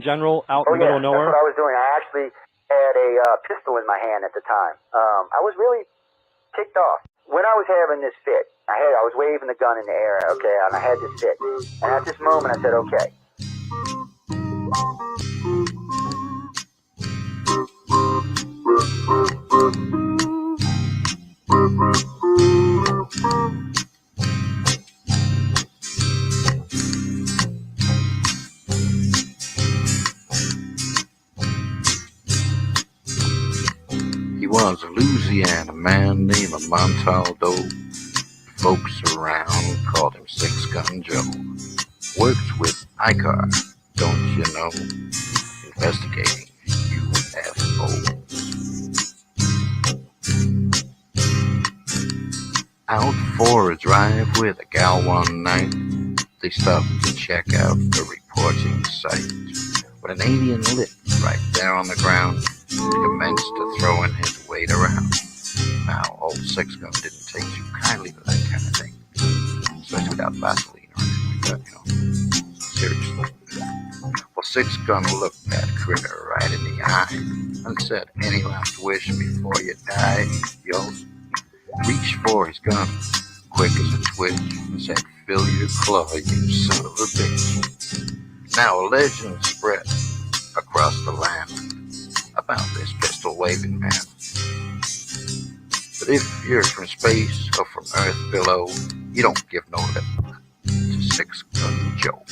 general out Oh, in the middle yes, of that's nowhere? what I was doing. I actually had a pistol in my hand at the time. I was really ticked off. When I was having this fit, I was waving the gun in the air, okay, and I had this fit. And at this moment, I said, okay. He was a Louisiana man named Montaldo. Folks around called him Six Gun Joe. Worked with ICAR, don't you know? Investigating UFOs. Out for a drive with a gal one night, they stopped to check out the reporting site. When an alien lit right there on the ground, he commenced to throwing his weight around. Now, old Six Gun didn't take too kindly to that kind of thing, especially without Vaseline or anything like that, Seriously. Well, Six Gun looked that critter right in the eye and said, "Any last wish before you die?" Yo, reached for his gun, quick as a twitch, and said, "Fill your claw, you son of a bitch." Now a legend spread across the land about this pistol-waving man. But if you're from space or from Earth below, you don't give no lip to Six Gun Joe.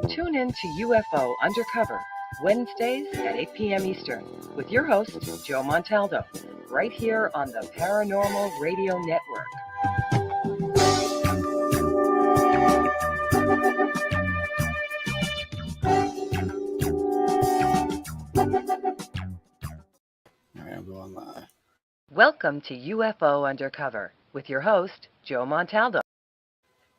Tune in to UFO Undercover, Wednesdays at 8 p.m. Eastern, with your host, Joe Montaldo, right here on the Paranormal Radio Network. All right, I'm going live. Welcome to UFO Undercover, with your host, Joe Montaldo.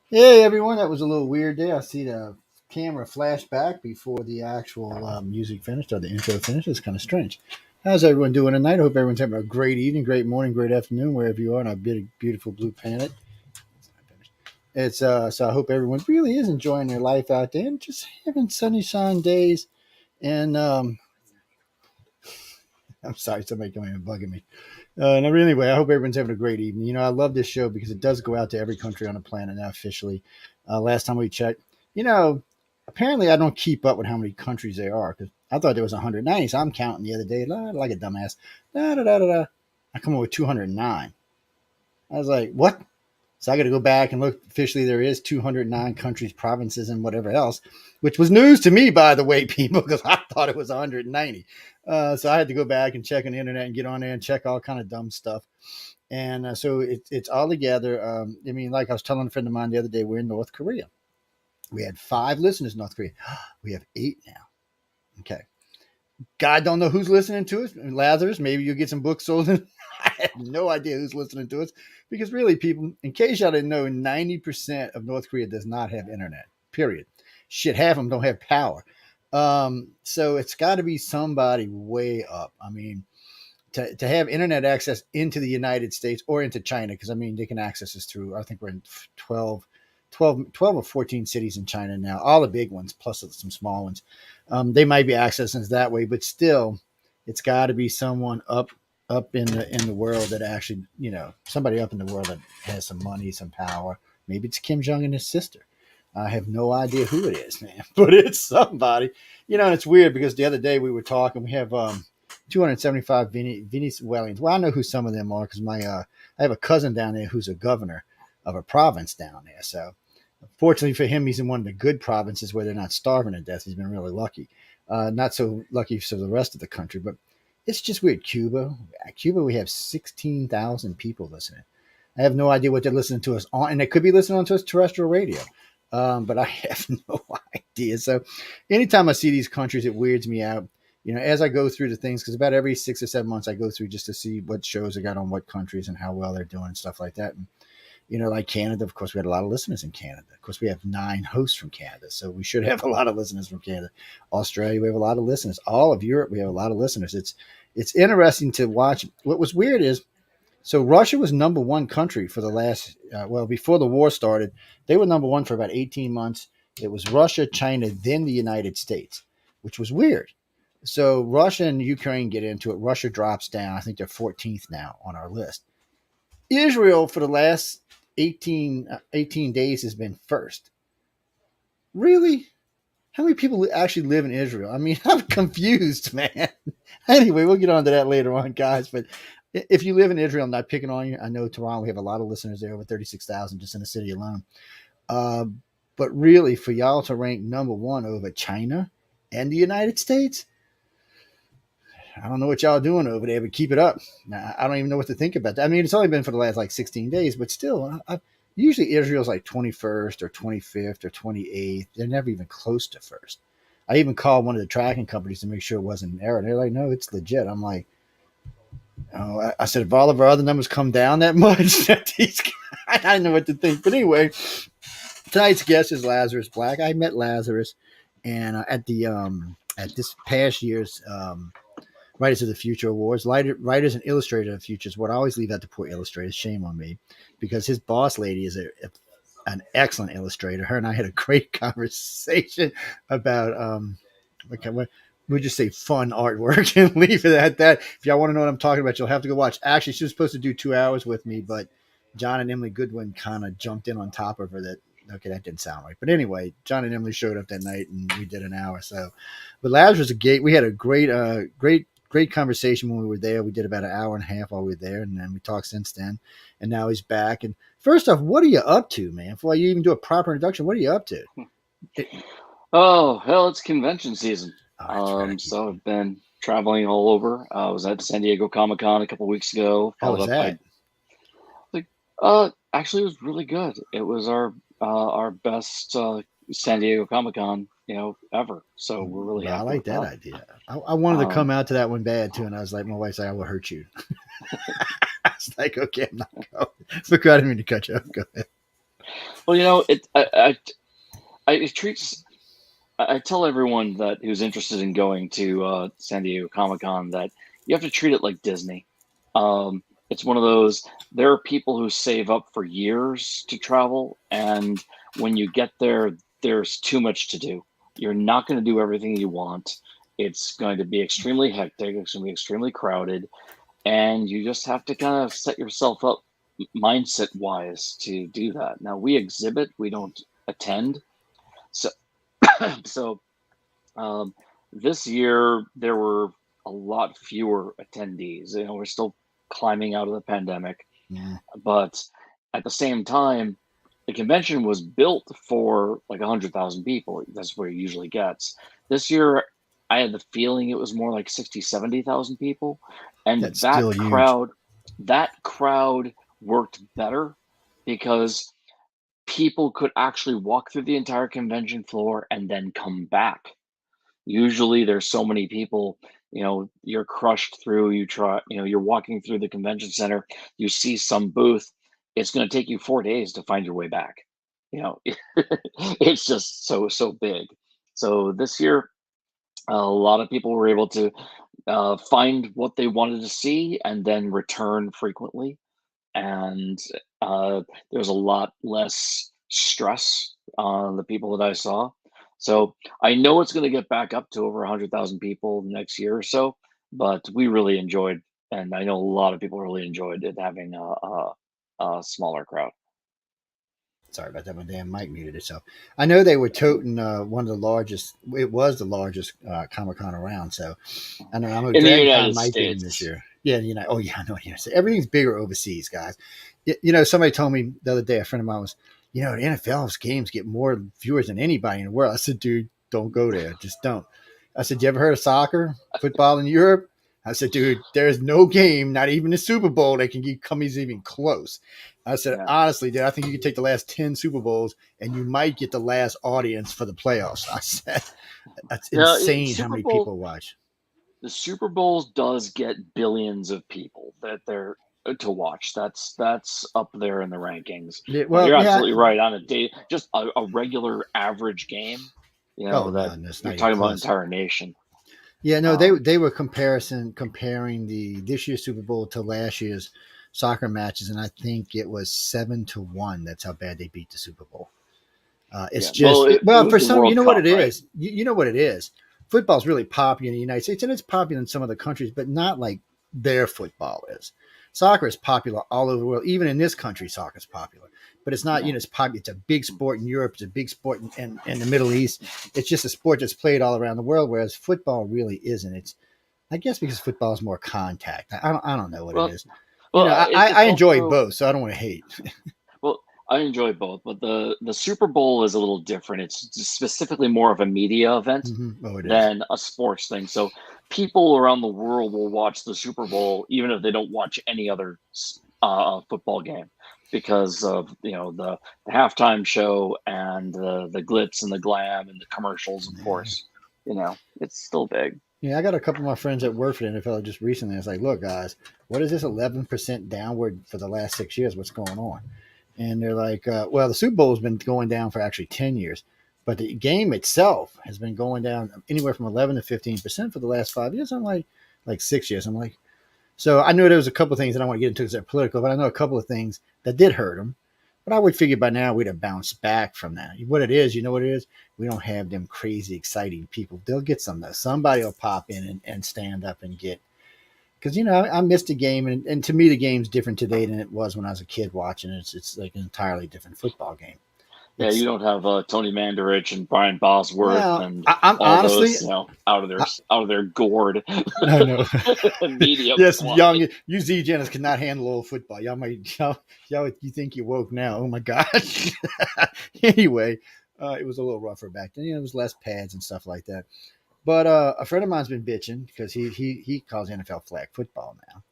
Hey, everyone. That was a little weird there. I see the camera flash back before the actual music finished or the intro finished. It's kind of strange. How's everyone doing tonight? I hope everyone's having a great evening, great morning, great afternoon, wherever you are on our beautiful blue planet. It's so I hope everyone really is enjoying their life out there and just having sunshine days. And I'm sorry, somebody coming and bugging me. No, but anyway, I hope everyone's having a great evening. You know, I love this show because it does go out to every country on the planet now officially. Last time we checked, apparently I don't keep up with how many countries there are because I thought there was 190. So I'm counting the other day like a dumbass. Da, da, da, da, da. I come up with 209. I was like, what? So I got to go back and look. Officially, there is 209 countries, provinces, and whatever else, which was news to me, by the way, people, because I thought it was 190. So I had to go back and check on the internet and get on there and check all kind of dumb stuff. And so it's all together. I mean, like I was telling a friend of mine the other day, we're in North Korea. We had 5 listeners in North Korea. We have 8 now. Okay. God don't know who's listening to us. Lazarus, maybe you'll get some books sold. I have no idea who's listening to us because really, people, in case y'all didn't know, 90% of North Korea does not have internet, period. Shit, half of them don't have power. So it's got to be somebody way up. I mean, to have internet access into the United States or into China, because I mean, they can access us through, I think we're in 12 or 14 cities in China now, all the big ones, plus some small ones. They might be accessing us that way, but still, it's got to be someone up in the world that actually, somebody up in the world that has some money, some power. Maybe it's Kim Jong and his sister. I have no idea who it is, man, but it's somebody. And it's weird because the other day we were talking. We have 275 Venezuelans. Well, I know who some of them are because I have a cousin down there who's a governor of a province down there. So fortunately for him, he's in one of the good provinces where they're not starving to death. He's been really lucky. Not so lucky for the rest of the country, but it's just weird. Cuba, we have 16,000 people listening. I have no idea what they're listening to us on, and they could be listening to us terrestrial radio. But I have no idea. So anytime I see these countries, it weirds me out. as I go through the things, because about every 6 or 7 months I go through just to see what shows I got on what countries and how well they're doing and stuff like that. And, like Canada, of course, we had a lot of listeners in Canada. Of course, we have 9 hosts from Canada, so we should have a lot of listeners from Canada. Australia, we have a lot of listeners. All of Europe, we have a lot of listeners. It's interesting to watch. What was weird is, so Russia was number one country for the last, before the war started, they were number one for about 18 months. It was Russia, China, then the United States, which was weird. So Russia and Ukraine get into it. Russia drops down. I think they're 14th now on our list. Israel for the last 18 days has been first. Really? How many people actually live in Israel? I mean, I'm confused, man. Anyway, we'll get on to that later on, guys. But if you live in Israel, I'm not picking on you. I know Toronto, we have a lot of listeners there, over 36,000 just in the city alone. But really, for y'all to rank number one over China and the United States, I don't know what y'all are doing over there, but keep it up. I don't even know what to think about that. I mean, it's only been for the last 16 days, but still, usually Israel's like 21st or 25th or 28th. They're never even close to first. I even called one of the tracking companies to make sure it wasn't an error. They're like, no, it's legit. I'm like, oh, I said, if all of our other numbers come down that much, I don't know what to think. But anyway, tonight's guest is Lazarus Black. I met Lazarus, and at this past year's Writers of the Future Awards. Writers and Illustrators of the Future is what I always leave out to poor illustrators. Shame on me, because his boss lady is an excellent illustrator. Her and I had a great conversation about we'll just say fun artwork and leave it at that. If y'all want to know what I'm talking about, you'll have to go watch. Actually, she was supposed to do 2 hours with me, but John and Emily Goodwin kind of jumped in on top of her. That didn't sound right. But anyway, John and Emily showed up that night and we did an hour. So, but Lazarus we had a great conversation when we were there. We did about an hour and a half while we were there, and then we talked since then. And now he's back. And first off, what are you up to, man? Before you even do a proper introduction, what are you up to? Oh, hell, it's convention season. Oh, right. So I've been traveling all over. I was at San Diego Comic-Con a couple weeks ago. How was that? Actually, it was really good. It was our best San Diego Comic-Con, ever. So we're really happy. I like that idea. I wanted to come out to that one bad too, and I was like, my wife's like, I will hurt you. I was like, okay, I'm not going. Look, I didn't mean to cut you off. Go ahead. Well, it treats. I tell everyone that who's interested in going to San Diego Comic-Con that you have to treat it like Disney. It's one of those, there are people who save up for years to travel, and when you get there, there's too much to do. You're not going to do everything you want. It's going to be extremely hectic. It's going to be extremely crowded, and you just have to kind of set yourself up mindset-wise to do that. Now, we exhibit, we don't attend. So this year, there were a lot fewer attendees. We're still climbing out of the pandemic. Yeah. But at the same time, the convention was built for like 100,000 people. That's where it usually gets. This year, I had the feeling it was more like 60, 70,000 people. And That's still huge. That crowd worked better because people could actually walk through the entire convention floor and then come back. Usually there's so many people, you're crushed through, you're walking through the convention center, you see some booth, it's going to take you 4 days to find your way back. It's just so big. So this year, a lot of people were able to find what they wanted to see and then return frequently. And there's a lot less stress on the people that I saw. So I know it's going to get back up to over 100,000 people next year or so, but we really enjoyed, and I know a lot of people really enjoyed it having a smaller crowd. Sorry about that. My damn mic muted itself. I know they were toting one of the largest. It was the largest Comic-Con around. So I know I'm a in the Dragon United might be States this year. Yeah, oh yeah, I know what you're saying. Everything's bigger overseas, guys. Somebody told me the other day, a friend of mine was, the NFL's games get more viewers than anybody in the world. I said, dude, don't go there. Just don't. I said, you ever heard of soccer, football in Europe? I said, dude, there's no game, not even the Super Bowl, that can come even close. I said, honestly, dude, I think you could take the last 10 Super Bowls and you might get the last audience for the playoffs. I said, that's insane how many people watch. the Super Bowl does get billions of people that they're to watch. That's up there in the rankings. Yeah, But well, you're yeah. absolutely right. On a day, just a regular average game, Oh that no, that's you're not even talking about close. entire nation. Yeah, no, Um, they were comparing the this year's Super Bowl to last year's soccer matches, and I think it was 7-1. That's how bad they beat the Super Bowl. It's yeah. Well, just it well was for the some, you World know what it Cup, right? is. You know what it is. Football's really popular in the United States, and it's popular in some other countries, but not like their football is. Soccer is popular all over the world. Even in this country, soccer is popular, but it's not. Yeah. It's popular. It's a big sport in Europe. It's a big sport in the Middle East. It's just a sport that's played all around the world, whereas football really isn't. It's I guess because football is more contact. I don't know what it Well, is. well, I it's enjoy also both, so I don't want to hate. well. I enjoy both, but the Super Bowl is a little different. It's specifically more of a media event Oh, it is. than a sports thing. So people around the world will watch the Super Bowl even if they don't watch any other football game because of the halftime show and the glitz and the glam and the commercials. Of Yeah. course, it's still big. Yeah, I got a couple of my friends that work for the NFL just recently. I was like, look, guys, what is this 11% downward for the last 6 years? What's going on? And they're like, well, the Super Bowl has been going down for actually 10 years, but the game itself has been going down anywhere from 11 to 15% for the last 5 years. I'm like 6 years. I'm like, so I knew there was a couple of things that I don't want to get into because they're political, but I know a couple of things that did hurt them. But I would figure by now we'd have bounced back from that. What it is, you know what it is? We don't have them crazy, exciting people. They'll get some though. Somebody will pop in and stand up and get. Because I missed a game, and to me the game's different today than it was when I was a kid watching it. It's like an entirely different football game. Yeah, you It's don't have Tony Mandarich and Brian Bosworth well, and I'm all honestly, those out of their gourd I know. medium Yes, quality. you Z Jennings cannot handle old football. Y'all, you think you're woke now? Oh my gosh. Anyway, it was a little rougher back then. It was less pads and stuff like that. But a friend of mine's been bitching because he calls NFL flag football now.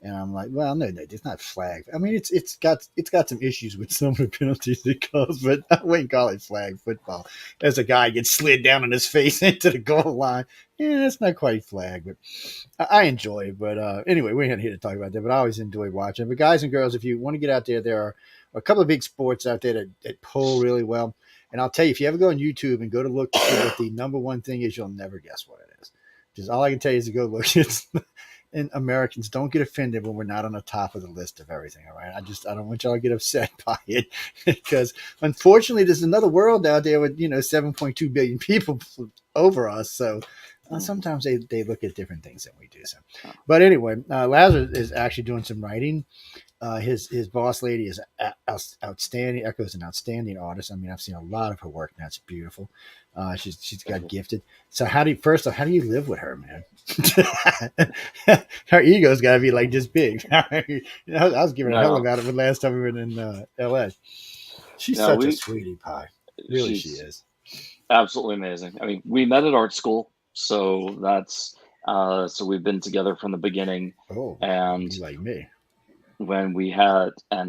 And I'm like, well, no, it's not flag. I mean, it's got some issues with some of the penalties it calls, but I wouldn't call it flag football. As a guy gets slid down on his face into the goal line, yeah, that's not quite flag, but I enjoy it. But anyway, we're not here to talk about that. But I always enjoy watching. But guys and girls, if you want to get out there are a couple of big sports out there that pull really well. And I'll tell you, if you ever go on YouTube and go to look to see what the number one thing is, you'll never guess what it is. Just all I can tell you is to go look. It's and Americans don't get offended when we're not on the top of the list of everything. All right. I don't want y'all to get upset by it because unfortunately there's another world out there with, 7.2 billion people over us. So sometimes they look at different things than we do. So, but anyway, Lazarus is actually doing some writing. His boss lady is outstanding. Echo's an outstanding artist. I mean, I've seen a lot of her work now. It's beautiful. She's got gifted. So how do you live with her, man? Her ego's got to be like this big. I was giving a hell No, about it the last time we were in LA. She's no, such a sweetie pie. Really, she she's is. absolutely amazing. I mean, we met at art school, so that's so we've been together from the beginning, Oh, and you like me.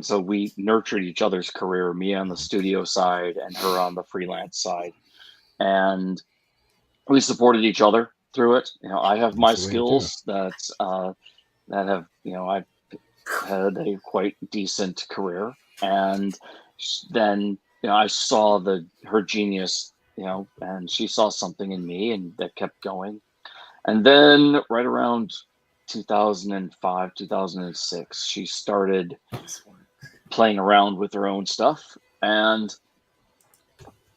so we nurtured each other's career, me on the studio side and her on the freelance side, and we supported each other through it. I have my That's the way to do it. skills that have I've had a quite decent career, and then I saw her genius, and she saw something in me, and that kept going. And then right around 2005, 2006, she started playing around with her own stuff, and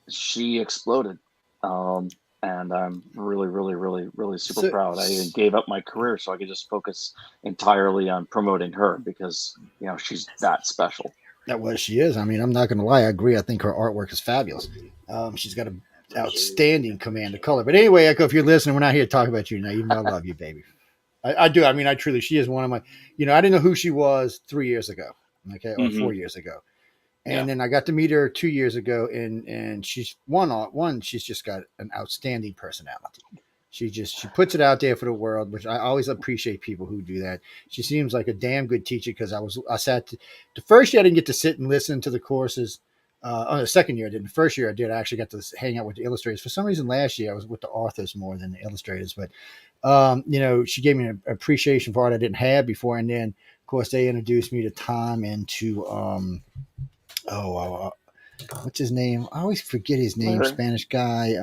she exploded. And I'm really, really, really, really super So, proud. I even gave up my career so I could just focus entirely on promoting her because she's that special. that was she is. I mean, I'm not going to lie. I agree. I think her artwork is fabulous. She's got an outstanding command of color. But anyway, Echo, if you're listening, we're not here to talk about you now, even though I love you, baby. I do. I mean, I truly, she is one of my, I didn't know who she was 3 years ago, okay, or 4 years ago. And Yeah. then I got to meet her 2 years ago, and she's she's just got an outstanding personality. She puts it out there for the world, which I always appreciate people who do that. She seems like a damn good teacher because the first year I didn't get to sit and listen to the courses. On the second year I did. The first year I did. I actually got to hang out with the illustrators. For some reason last year I was with the authors more than the illustrators, but She gave me an appreciation for art I didn't have before. And then, of course, they introduced me to Tom and to, what's his name? I always forget his name, Larry Spanish guy.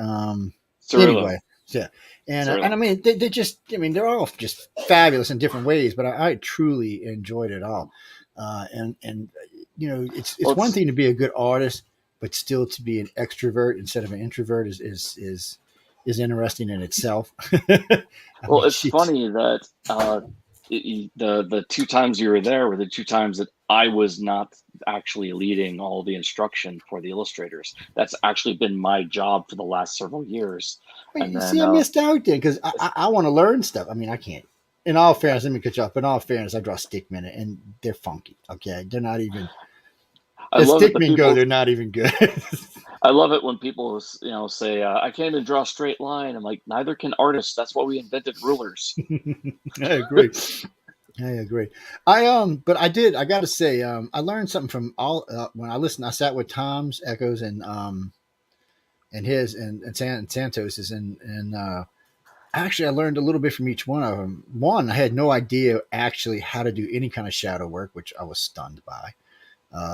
Cirillo. Anyway, yeah. And I Cirillo. mean, they just, I mean, they're all just fabulous in different ways, but I truly enjoyed it all. It's Well, one it's thing to be a good artist, but still to be an extrovert instead of an introvert is interesting in itself. I Well, mean, it's she's funny that the two times you were there were the two times that I was not actually leading all the instruction for the illustrators. That's actually been my job for the last several years. And you see, then I missed out there because I want to learn stuff. I mean, I can't. In all fairness, let me cut you off. But in all fairness, I draw stickmen, and they're funky. Okay, they're not even I as love it that stickmen go. people. They're not even good. I love it when people say I can't even draw a straight line. I'm like, neither can artists. That's why we invented rulers. I agree. I agree. But I did. I got to say, I learned something from all when I listened. I sat with Tom's Echoes and his and Santos's and actually I learned a little bit from each one of them. One, I had no idea actually how to do any kind of shadow work, which I was stunned by.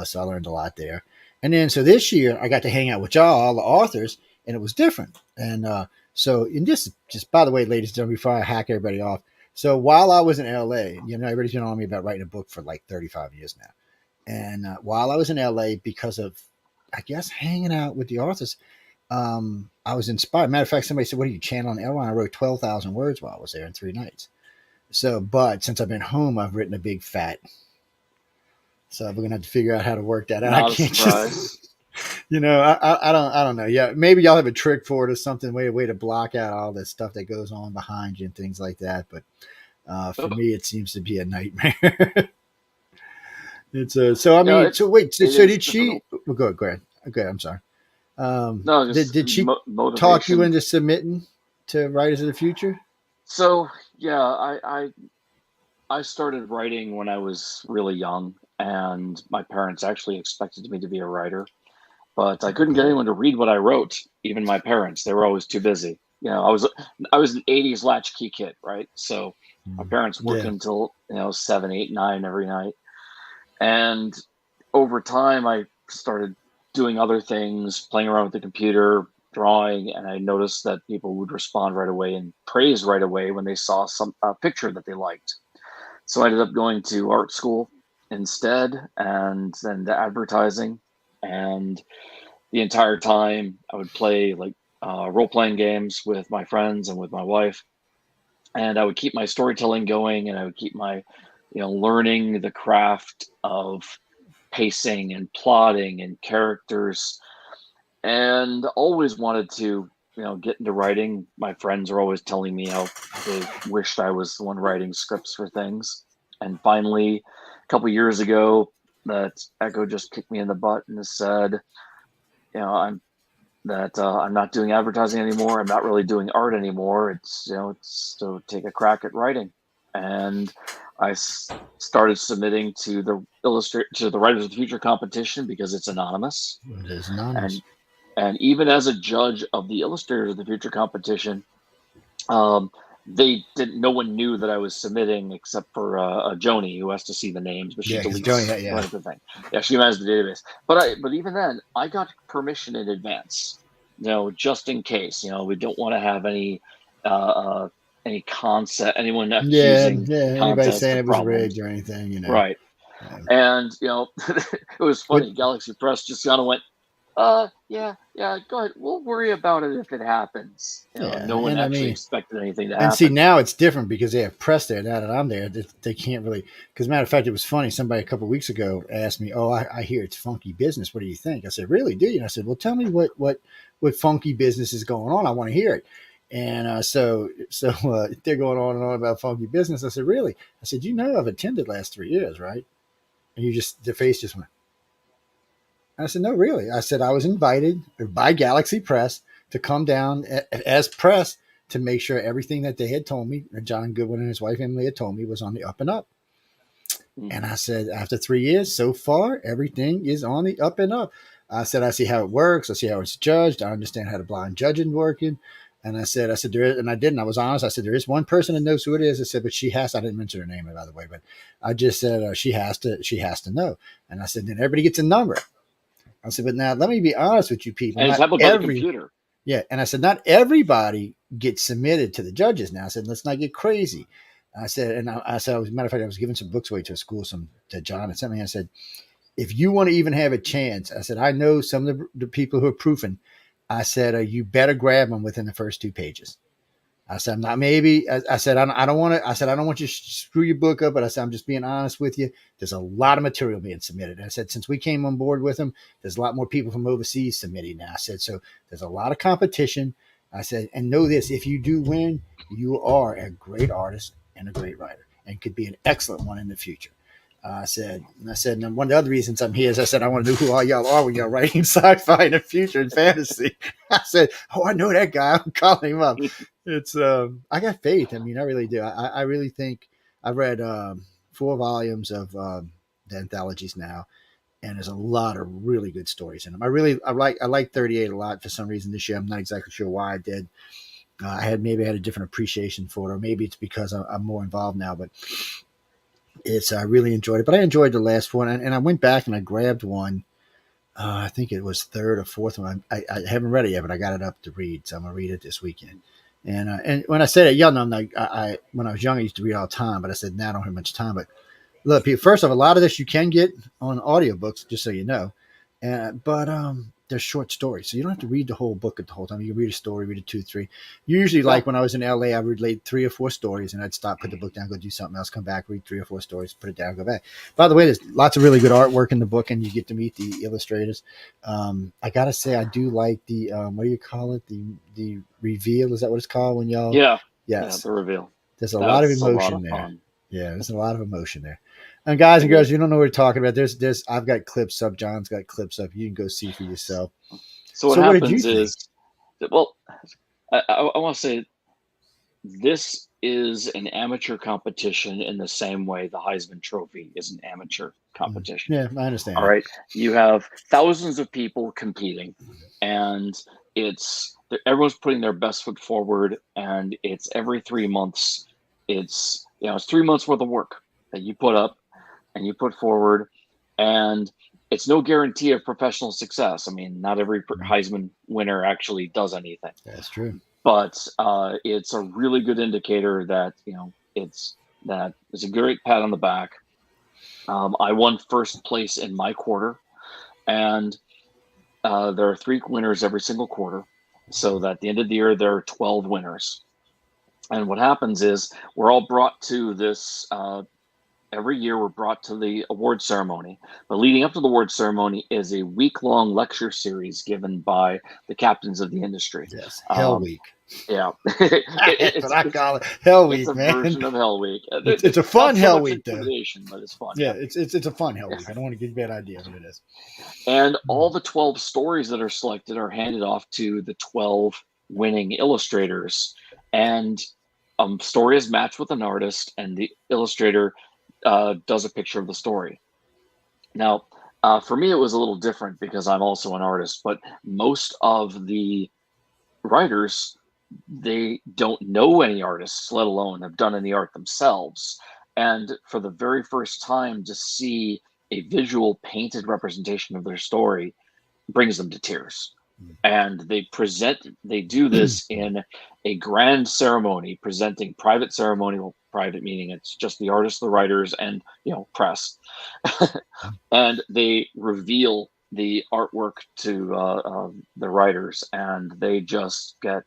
So I learned a lot there. And then so this year I got to hang out with y'all, all the authors, and it was different. And so in this, just by the way, ladies and gentlemen, before I hack everybody off. So while I was in LA, everybody's been on me about writing a book for like 35 years now. And while I was in LA, because of, I guess, hanging out with the authors, I was inspired. Matter of fact, somebody said, "What are you channeling L?" I wrote 12,000 words while I was there in 3 nights. So, but since I've been home, I've written a big fat. So we're gonna have to figure out how to work that out. I Not a can't surprise. just, I don't know. Yeah, maybe y'all have a trick for it or something, way to block out all the stuff that goes on behind you and things like that. But for Oh, me, it seems to be a nightmare. It's so. I yeah, mean, so wait. it So is did she? difficult. Well, go ahead. Okay, I'm sorry. No, Did just did she talk you motivation. into submitting to Writers of the Future? So yeah, I started writing when I was really young, and my parents actually expected me to be a writer, but I couldn't get Okay. anyone to read what I wrote. Even my parents, they were always too busy. I was an '80s latchkey kid, right? So my parents Yeah. working until 7, 8, 9 every night, and over time I started doing other things, playing around with the computer, drawing, and I noticed that people would respond right away and praise right away when they saw some picture that they liked. So I ended up going to art school instead, and then to advertising. And the entire time, I would play like role playing games with my friends and with my wife, and I would keep my storytelling going, and I would keep my, learning the craft of pacing and plotting and characters, and always wanted to, get into writing. My friends were always telling me how they wished I was the one writing scripts for things. And finally, a couple years ago, that Echo just kicked me in the butt and said, I'm not doing advertising anymore. I'm not really doing art anymore. It's to take a crack at writing. And I started submitting to the Writers of the Future competition because it's anonymous. It is anonymous. And even as a judge of the Illustrators of the Future competition, um, they didn't. No one knew that I was submitting except for Joni, who has to see the names, but she Yeah, because Joey, deletes yeah, right at the thing. Yeah, she manages the database. But even then, I got permission in advance. Just in case. We don't want to have uh, uh, any concept, anyone yeah, accusing yeah. Anybody contest saying of it was rigged problems. or anything. Right. Um, And it was what? funny. Galaxy Press just kind of went, yeah, yeah, go ahead. We'll worry about it if it happens. Yeah, No one and I actually mean, expected anything to and see happen. now it's different because they have press there. Now that I'm there, they can't really. Because matter of fact, it was funny. Somebody a couple of weeks ago asked me, "Oh, I hear it's funky business. What do you think?" I said, "Really? Do you?" And I said, "Well, tell me what funky business is going on. I want to hear it." And so they're going on and on about funky business. I said, "Really?" I said, I've attended last 3 years, right?" And their face just went. I said, "No, really." I said, "I was invited by Galaxy Press to come down as press to make sure everything that they had told me, John Goodwin and his wife Emily had told me, was on the up and up." And Mhm. I said, "After 3 years, so far, everything is on the up and up." I said, "I see how it works. I see how it's judged. I understand how the blind judging working. And I said, there is, and I didn't. I was honest. I said, there is one person that knows who it is. I said, but she has. I didn't mention her name, by the way, but I just said she has to know. And I said, then everybody gets a number. I said, but now let me be honest with you people. And it's Not happened by the computer. yeah. And I said, not everybody gets submitted to the judges now. I said, let's not get crazy. I said, and I said, as a matter of fact, I was giving some books away to a school, to John and something. I said, if you want to even have a chance, I said, I know some of the people who are proofing. I said, you better grab them within the first 2 pages. I said, I'm not maybe. I said, I don't want to. I said, I don't want you to screw your book up. But I said, I'm just being honest with you. There's a lot of material being submitted. And I said, since we came on board with them, there's a lot more people from overseas submitting now. I said, so there's a lot of competition. I said, and know this: if you do win, you are a great artist and a great writer, and could be an excellent one in the future. I said, and one of the other reasons I'm here is I said, I want to know who all y'all are when y'all writing sci-fi in the future and fantasy. I said, oh, I know that guy. I'm calling him up. It's, I got faith. I mean, I really do. I really think I've read 4 volumes of the anthologies now, and there's a lot of really good stories in them. I like 38 a lot for some reason this year. I'm not exactly sure why I did. I had a different appreciation for it, or maybe it's because I'm more involved now, but I really enjoyed it. But I enjoyed the last one, and I went back and I grabbed one. I think it was 3rd or 4th one. I haven't read it yet, but I got it up to read, so I'm gonna read it this weekend. And when I say that, y'all know, I'm like, when I was young, I used to read all the time, but I said now I don't have much time. But look, people, first off, a lot of this you can get on audiobooks, just so you know. But they're short stories, so you don't have to read the whole book at the whole time. You can read a story, read it 2, 3. Usually, like when I was in LA, I would read 3 or 4 stories, and I'd stop, put the book down, go do something else, come back, read 3 or 4 stories, put it down, go back. By the way, there's lots of really good artwork in the book, and you get to meet the illustrators. I gotta say, I do like the what do you call it? The reveal, is that what it's called when y'all? Yeah. Yes. Yeah, the reveal. There's a lot of emotion there. Fun. Yeah, there's a lot of emotion there. And guys and girls, you don't know what we're talking about. There's I've got clips up. John's got clips up. You can go see for yourself. So what happens is, well, I want to say this is an amateur competition in the same way the Heisman Trophy is an amateur competition. Yeah, I understand. All right. You have thousands of people competing, and everyone's putting their best foot forward, and it's every 3 months. It's 3 months worth of work that you put up and you put forward, and it's no guarantee of professional success. I mean, not every Heisman winner actually does anything. That's true. But it's a really good indicator that it's a great pat on the back. I won first place in my quarter, and there are 3 winners every single quarter. So that at the end of the year, there are 12 winners. And what happens is we're all brought to this. Every year we're brought to the award ceremony, but leading up to the award ceremony is a week-long lecture series given by the captains of the industry. Yes, Hell Week. Yeah, it's what I call it. Hell Week, it's man. A version of Hell Week. It's a fun Hell Week, though. But it's fun. Yeah, it's a fun Hell Week. I don't want to give you a bad idea what it is. And all the 12 stories that are selected are handed off to the 12 winning illustrators, and story is matched with an artist, and the illustrator does a picture of the story. Now, for me, it was a little different because I'm also an artist, but most of the writers, they don't know any artists, let alone have done any art themselves. And for the very first time to see a visual painted representation of their story brings them to tears. And they do this in a grand ceremony, presenting private ceremony, well, private meaning it's just the artists, the writers, and press. And they reveal the artwork to the writers, and they just get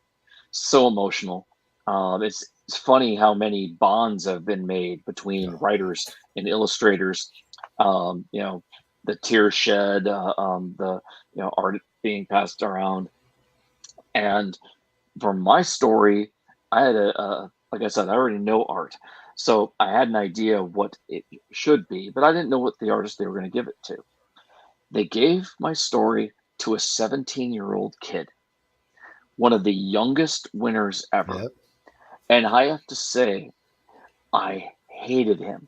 so emotional. It's funny how many bonds have been made between writers and illustrators. The tears shed, the art being passed around. And for my story, I had like I said, I already know art, so I had an idea of what it should be, but I didn't know what the artist they were going to give it to. They gave my story to a 17-year-old kid, one of the youngest winners ever. Yep. And I have to say, I hated him.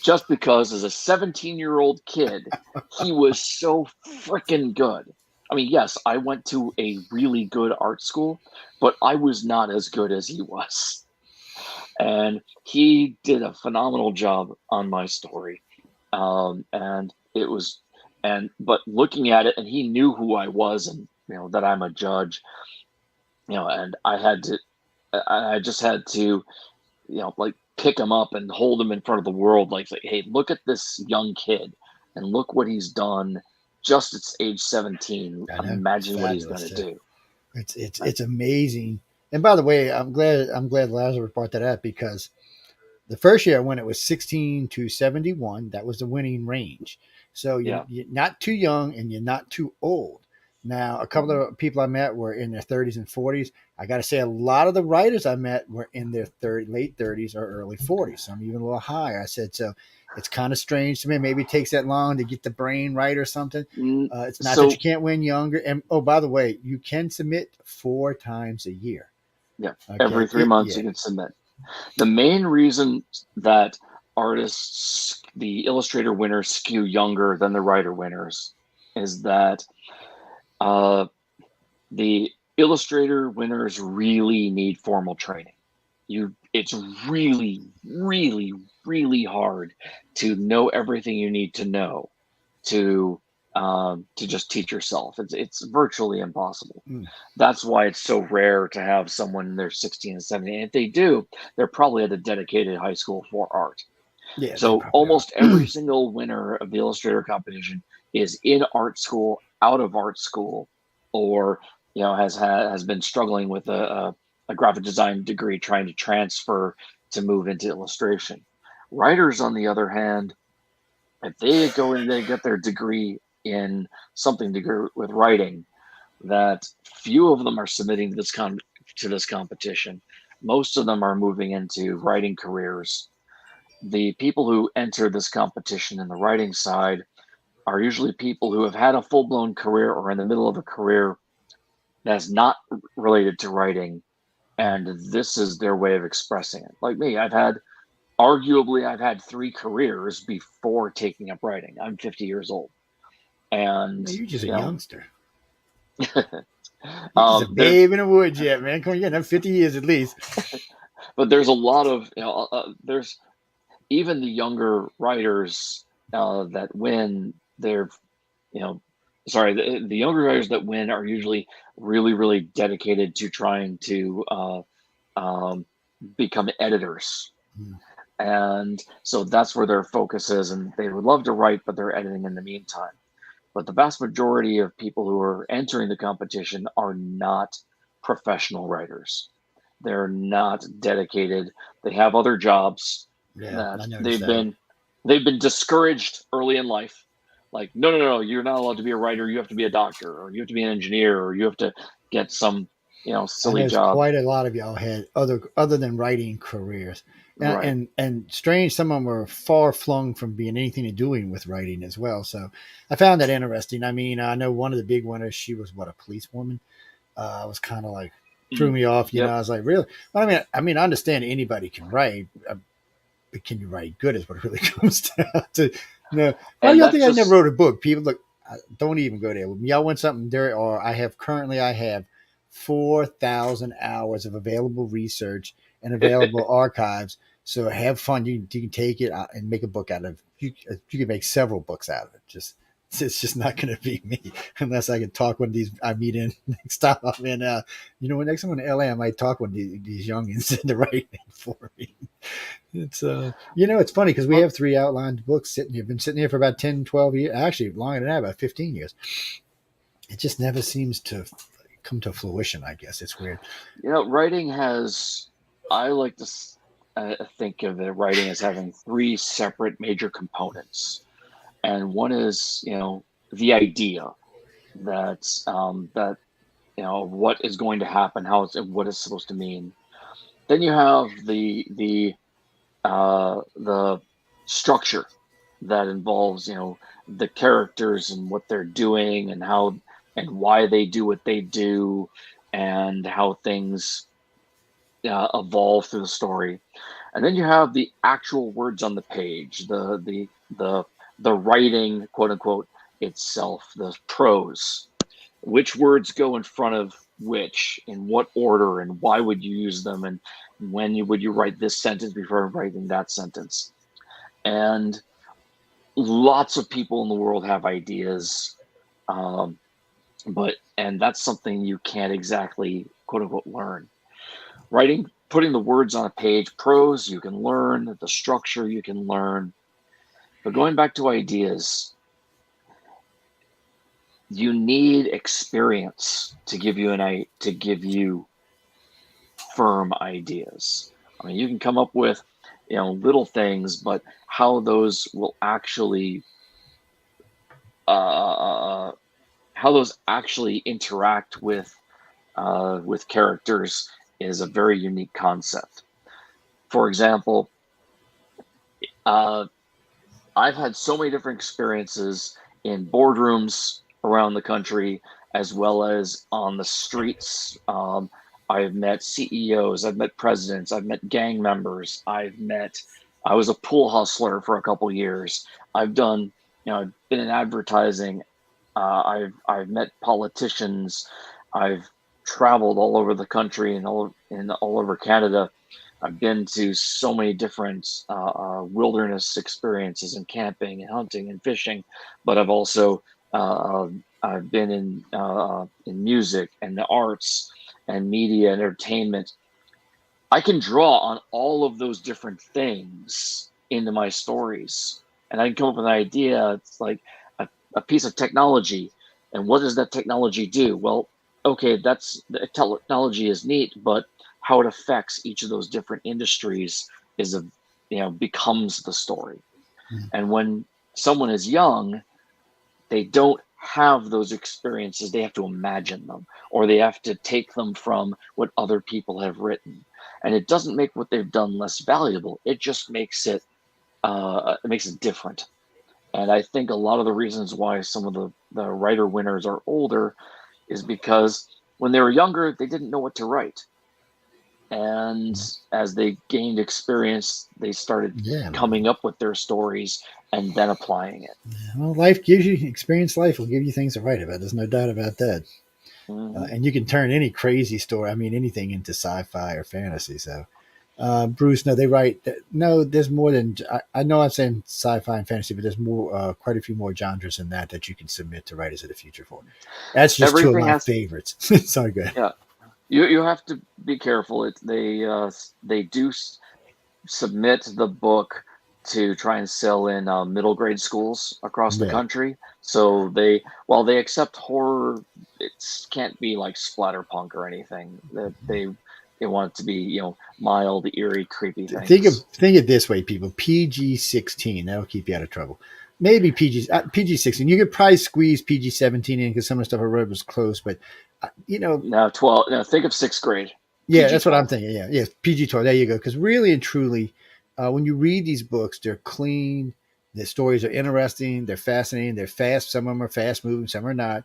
Just because as a 17-year-old kid, he was so freaking good. I mean, yes, I went to a really good art school, but I was not as good as he was. And he did a phenomenal job on my story. And it was, but looking at it, and he knew who I was, and that I'm a judge, and I just had to, like pick him up and hold him in front of the world, like, hey, look at this young kid, and look what he's done just at age 17. I know. It's Imagine what he's going fabulous, to too. do. It's amazing. And by the way, I'm glad Lazarus brought that up, because the first year I went, it was 16 to 71. That was the winning range. So Yeah. you're not too young and you're not too old. Now, a couple of people I met were in their 30s and 40s. I got to say, a lot of the writers I met were in their late 30s or early 40s. Some even a little higher. I said, so it's kind of strange to me. Maybe it takes that long to get the brain right or something. It's not that you can't win younger. And oh, by the way, you can submit 4 times a year. Yeah, Okay? every 3 months you can submit. The main reason that artists, the illustrator winners, skew younger than the writer winners is that the illustrator winners really need formal training. It's really, really, really hard to know everything you need to know to just teach yourself. It's virtually impossible. That's why it's so rare to have someone in their 16 and 17. And if they do, they're probably at a dedicated high school for art. Yeah. So almost every single winner of the illustrator competition is in art school, out of art school, or has been struggling with a graphic design degree, trying to transfer to move into illustration. Writers, on the other hand, if they go and they get their degree in something to do with writing, that few of them are submitting to this competition. Most of them are moving into writing careers. The people who enter this competition in the writing side are usually people who have had a full-blown career or in the middle of a career that's not related to writing, and this is their way of expressing it. Like me, I've had 3 careers before taking up writing. I'm 50 years old. And you're just a youngster. You're just a babe in the woods yet, man. Come on, you got 50 years at least. But there's a lot of, there's even the younger writers that win. They're, the younger writers that win are usually really, really dedicated to trying to become editors. And so that's where their focus is, and they would love to write, but they're editing in the meantime. But the vast majority of people who are entering the competition are not professional writers. They're not dedicated. They have other jobs that they've been discouraged early in life. Like, no, you're not allowed to be a writer. You have to be a doctor, or you have to be an engineer, or you have to get some silly job. Quite a lot of y'all had other than writing careers. Right. And strange, some of them were far flung from being anything to doing with writing as well. So I found that interesting. I mean, I know one of the big winners, she was a policewoman. I was kind of like, threw me off. You know, I was like, really? But I mean, I understand anybody can write, but can you write good is what it really comes down to. Well, y'all think I never wrote a book? People look, don't even go there. Y'all want something there, or I have 4,000 hours of available research and available archives. So have fun. You can take it and make a book out of it. You can make several books out of it. It's just not going to be me unless I can talk one of these I meet in next time I'm in. Next time I'm in LA, I might talk one of these youngins into writing for me. It's it's funny because we have 3 outlined books sitting here. Been sitting here for about 10, 12 years. Actually, longer than that, about 15 years. It just never seems to come to fruition. I guess it's weird. Writing has. I like to think of writing as having 3 separate major components. And one is, the idea that what is going to happen, what it's supposed to mean. Then you have the structure that involves, the characters and what they're doing and how and why they do what they do and how things evolve through the story. And then you have the actual words on the page, the writing, quote unquote, itself, the prose. which words go in front of which, in what order, and why would you use them, and would you write this sentence before writing that sentence. And lots of people in the world have ideas, um, and that's something you can't exactly quote unquote learn. Putting the words on a page, prose you can learn, the structure you can learn, but going back to ideas, you need experience to give you firm ideas. I mean, you can come up with, little things, but how those will actually interact with characters is a very unique concept. For example, I've had so many different experiences in boardrooms around the country, as well as on the streets. I've met CEOs, I've met presidents, I've met gang members, I was a pool hustler for a couple years. I've been in advertising. I've met politicians. I've traveled all over the country and all over Canada. I've been to so many different wilderness experiences and camping and hunting and fishing, but I've also I've been in music and the arts and media and entertainment. I can draw on all of those different things into my stories, and I can come up with an idea. It's like a piece of technology, and what does that technology do? Well, okay, the technology is neat, but how it affects each of those different industries becomes the story. Mm. And when someone is young, they don't have those experiences. They have to imagine them, or they have to take them from what other people have written. And it doesn't make what they've done less valuable. It just makes it different. And I think a lot of the reasons why some of the writer winners are older is because when they were younger, they didn't know what to write. And as they gained experience, they started coming up with their stories and then applying it. Well, life gives you experience. Life will give you things to write about. There's no doubt about that. Mm-hmm. And you can turn any crazy story, anything, into sci-fi or fantasy. So, Bruce, no, they write. No, there's more than. I know I'm saying sci-fi and fantasy, but there's more, quite a few more genres than that you can submit to writers of the future for. That's just two of my favorites. Sorry, go ahead. Yeah. You have to be careful. They do submit the book to try and sell in middle grade schools across the country. So while they accept horror, it can't be like splatterpunk or anything. They want it to be mild, eerie, creepy things. Think of this way, people. PG-16, that'll keep you out of trouble. Maybe PG-16. You could probably squeeze PG-17 in because some of the stuff I read was close, but No, 12. No, think of 6th grade. Yeah, PG-12. That's what I'm thinking. Yeah, PG-12. There you go. Because really and truly, when you read these books, they're clean. The stories are interesting. They're fascinating. They're fast. Some of them are fast moving. Some are not.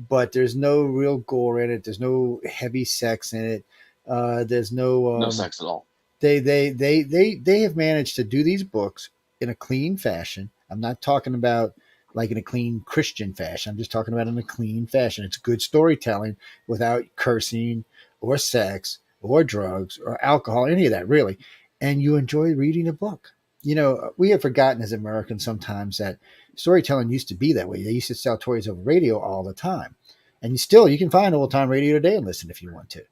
But there's no real gore in it. There's no heavy sex in it. There's no sex at all. They have managed to do these books in a clean fashion. I'm not talking about like in a clean Christian fashion. I'm just talking about in a clean fashion. It's good storytelling without cursing or sex or drugs or alcohol, any of that really. And you enjoy reading a book. We have forgotten as Americans sometimes that storytelling used to be that way. They used to sell stories over radio all the time. And you can find old time radio today and listen if you want to.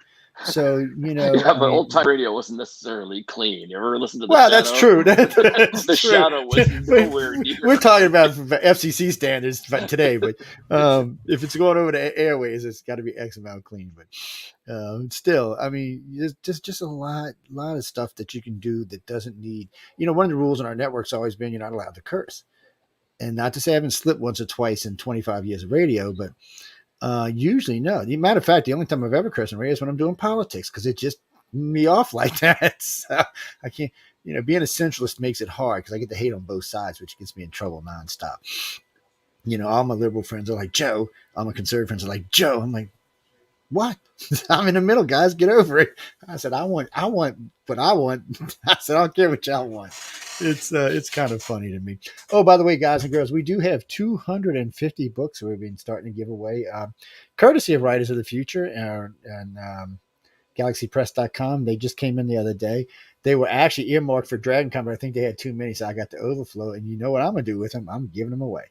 So, but old time radio wasn't necessarily clean. You ever listen to the Well, Shadow? that's true. That's the true. Shadow was nowhere near. We're talking about FCC standards today, but if it's going over the airways, it's got to be X amount clean. But still, there's just a lot of stuff that you can do that doesn't need. One of the rules on our network's always been you're not allowed to curse, and not to say I haven't slipped once or twice in 25 years of radio, but. Usually no. The matter of fact, the only time I've ever cursed in radio is when I'm doing politics because it just me off like that. So I can't, being a centralist makes it hard because I get to hate on both sides, which gets me in trouble nonstop. All my liberal friends are like, Joe. All my conservative friends are like, Joe. I'm like, what? I'm in the middle, guys. Get over it. I said, I want what I want. I said, I don't care what y'all want. It's kind of funny to me. Oh, by the way, guys and girls, we do have 250 books we've been starting to give away, courtesy of Writers of the Future and galaxypress.com. They just came in the other day. They were actually earmarked for Dragon Con, but I think they had too many, so I got the overflow. And you know what I'm going to do with them? I'm giving them away.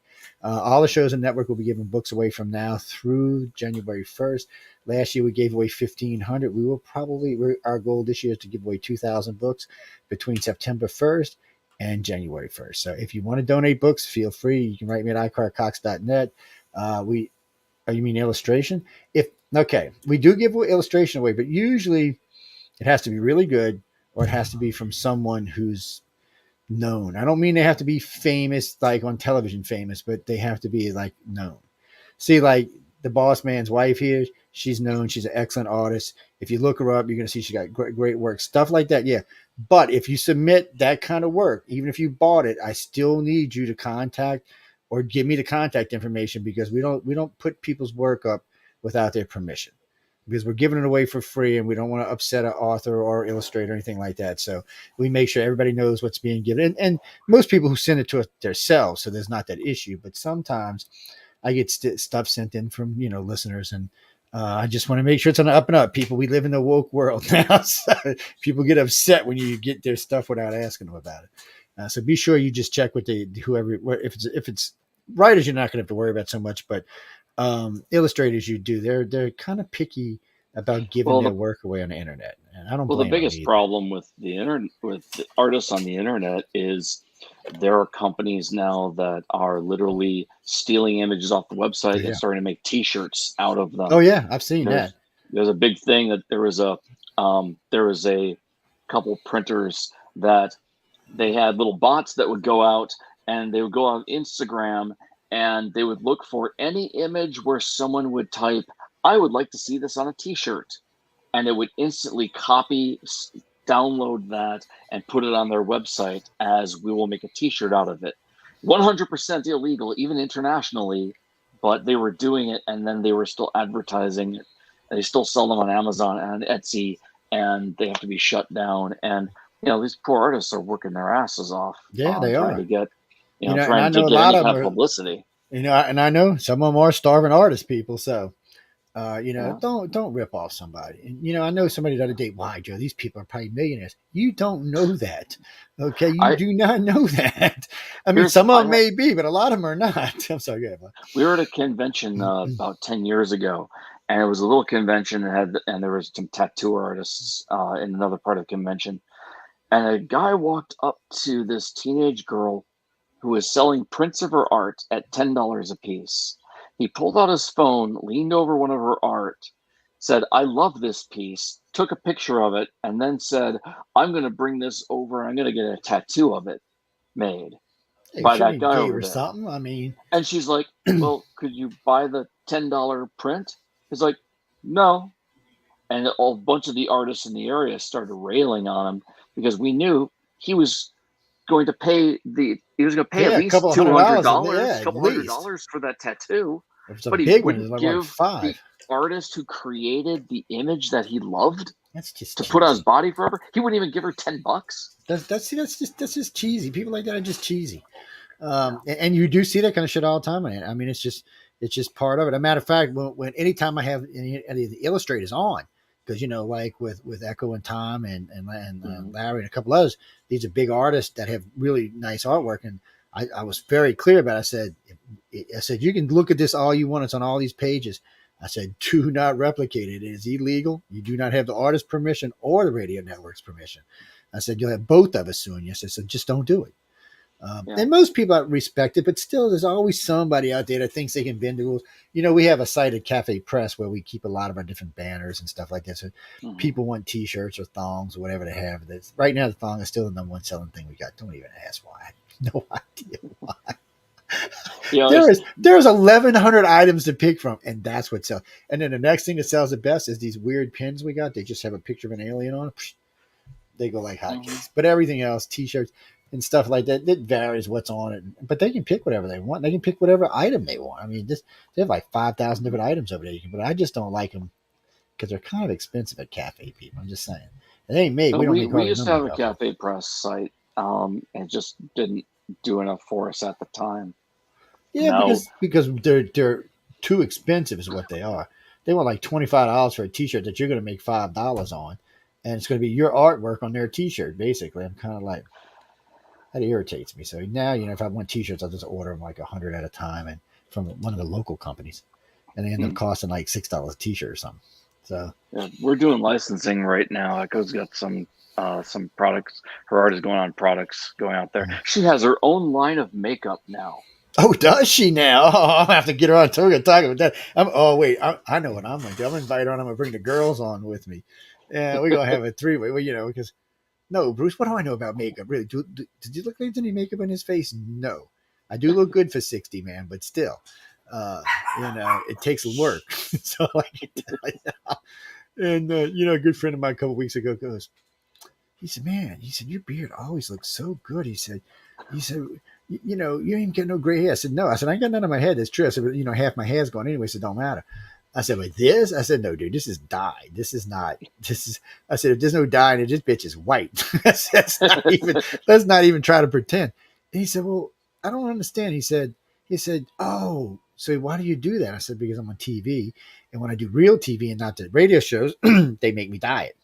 All the shows and network will be giving books away from now through January 1st. Last year we gave away 1,500. We will probably, our goal this year is to give away 2,000 books between September 1st and January 1st. So if you want to donate books, feel free. You can write me at icarcox.net. You mean illustration? We do give illustration away, but usually it has to be really good or it has to be from someone who's known. I don't mean they have to be famous, like on television famous, but they have to be like known. See, like the boss man's wife here, she's known. She's an excellent artist. If you look her up, you're going to see she got great work, stuff like that. Yeah. But if you submit that kind of work, even if you bought it, I still need you to contact or give me the contact information because we don't put people's work up without their permission because we're giving it away for free and we don't want to upset an author or illustrator or anything like that. So we make sure everybody knows what's being given. And most people who send it to us themselves, so there's not that issue. But sometimes I get stuff sent in from, listeners and I just want to make sure it's on the up and up. People, we live in the woke world now. So people get upset when you get their stuff without asking them about it. So be sure you just check with whoever, if it's writers, you're not going to have to worry about so much, but illustrators you do. They're kind of picky about giving their work away on the internet, and I don't. Well, the biggest problem with the internet, with the artists on the internet, is there are companies now that are literally stealing images off the website and starting to make T-shirts out of them. Oh yeah, I've seen that. There's a big thing that there was a couple printers that they had little bots that would go out and they would go on Instagram and they would look for any image where someone would type, "I would like to see this on a T-shirt," and it would instantly download that and put it on their website as "we will make a T-shirt out of it." 100% illegal, even internationally, but they were doing it, and then they were still advertising it. They still sell them on Amazon and Etsy, and they have to be shut down. And these poor artists are working their asses off. Yeah, they are trying to get, trying to get any kind of publicity. And I know some of them are starving artist people, so. Don't rip off somebody. And, I know somebody the other day, why, Joe, these people are probably millionaires. You don't know that. Okay. You do not know that. I mean, some of them may be, but a lot of them are not. I'm sorry. Go ahead, we were at a convention about 10 years ago, and it was a little convention and there was some tattoo artists in another part of the convention. And a guy walked up to this teenage girl who was selling prints of her art at $10 a piece. He pulled out his phone, leaned over one of her art, said, "I love this piece," took a picture of it, and then said, "I'm going to bring this over. I'm going to get a tattoo of it made by that guy over there." Something. I mean, and she's like, "Well, could you buy the $10 print?" He's like, "No." And a bunch of the artists in the area started railing on him because we knew he was going to pay at least $200, couple $100 for that tattoo. But he wouldn't give the artist who created the image that he loved to put on his body forever. He wouldn't even give her $10. That's just cheesy. People like that are just cheesy. And you do see that kind of shit all the time. I mean, it's just part of it. As a matter of fact, when anytime I have any of the illustrators on, because like with Echo and Tom and Larry and a couple others, these are big artists that have really nice artwork. And I was very clear about it. I said, you can look at this all you want. It's on all these pages. I said, do not replicate it. It is illegal. You do not have the artist's permission or the radio network's permission. I said, you'll have both of us suing you. I said, so just don't do it. And most people respect it, but still there's always somebody out there that thinks they can bend the rules. We have a site at Cafe Press where we keep a lot of our different banners and stuff like that. So people want T-shirts or thongs or whatever they have. Right now the thong is still the number one selling thing we got. Don't even ask why. I have no idea why. There's 1,100 items to pick from, and that's what sells. And then the next thing that sells the best is these weird pins we got. They just have a picture of an alien on it. They go like hotcakes. But everything else, T-shirts and stuff like that, it varies what's on it. But they can pick whatever they want. They can pick whatever item they want. I mean, they have like 5,000 different items over there. But I just don't like them because they're kind of expensive at Cafe people. I'm just saying. It ain't me. We used to have a Cafe Press site, and just didn't do enough for us at the time. Yeah, Now, because they're too expensive is what they are. They want like $25 for a T-shirt that you're going to make $5 on, and it's going to be your artwork on their T-shirt. Basically, I'm kind of like that irritates me. So now if I want T-shirts, I'll just order them like 100 at a time and from one of the local companies, and they end up costing like $6 a T-shirt or something. So yeah, we're doing licensing right now. Echo's got some products. Her art is going on products going out there. She has her own line of makeup now. Oh, does she now? Oh, I'll have to get her on. So we're going to talk about that. I know what I'm going to do. I'm going to invite her on. I'm going to bring the girls on with me. Yeah, we're going to have a three-way. Well, because no, Bruce, what do I know about makeup? Really? Did you look like any makeup on his face? No. I do look good for 60, man, but still, it takes work. So and, a good friend of mine a couple weeks ago he said, man, your beard always looks so good. He said, you don't even get no gray hair. I said, no. I said, I ain't got none on my head. That's true. I said, but half my hair's gone anyway, so it don't matter. I said, but this? I said, no, dude, this is dye. I said, if there's no dye in it, this bitch is white. Let's not even try to pretend. And he said, well, I don't understand. He said, oh, so why do you do that? I said, because I'm on TV. And when I do real TV and not the radio shows, they make me dye it.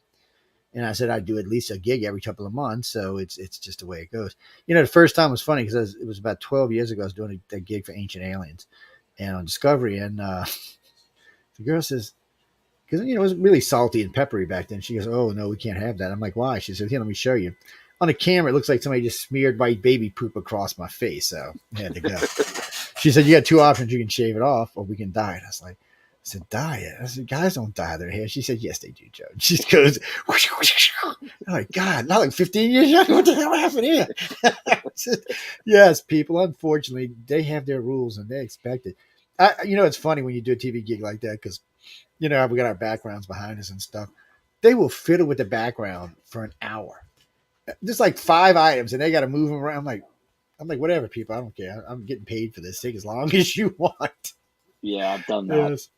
And I said, I do at least a gig every couple of months. So it's just the way it goes. The first time was funny because it was about 12 years ago. I was doing a gig for Ancient Aliens and on Discovery. And the girl says, because, it was really salty and peppery back then. She goes, oh, no, we can't have that. I'm like, why? She said, here, let me show you. On the camera, it looks like somebody just smeared white baby poop across my face. So I had to go. She said, you got two options. You can shave it off or we can dye it. I said, dye it. I said, guys don't dye their hair. She said, yes, they do, Joe. She goes, whoosh, whoosh, whoosh. I'm like, God, not like 15 years younger. What the hell happened here? Said, yes, people, unfortunately, they have their rules and they expect it. It's funny when you do a TV gig like that because, we got our backgrounds behind us and stuff. They will fiddle with the background for an hour. Just like 5 items and they got to move them around. I'm like, whatever, people. I don't care. I'm getting paid for this. Take as long as you want. Yeah, I've done that. Yes.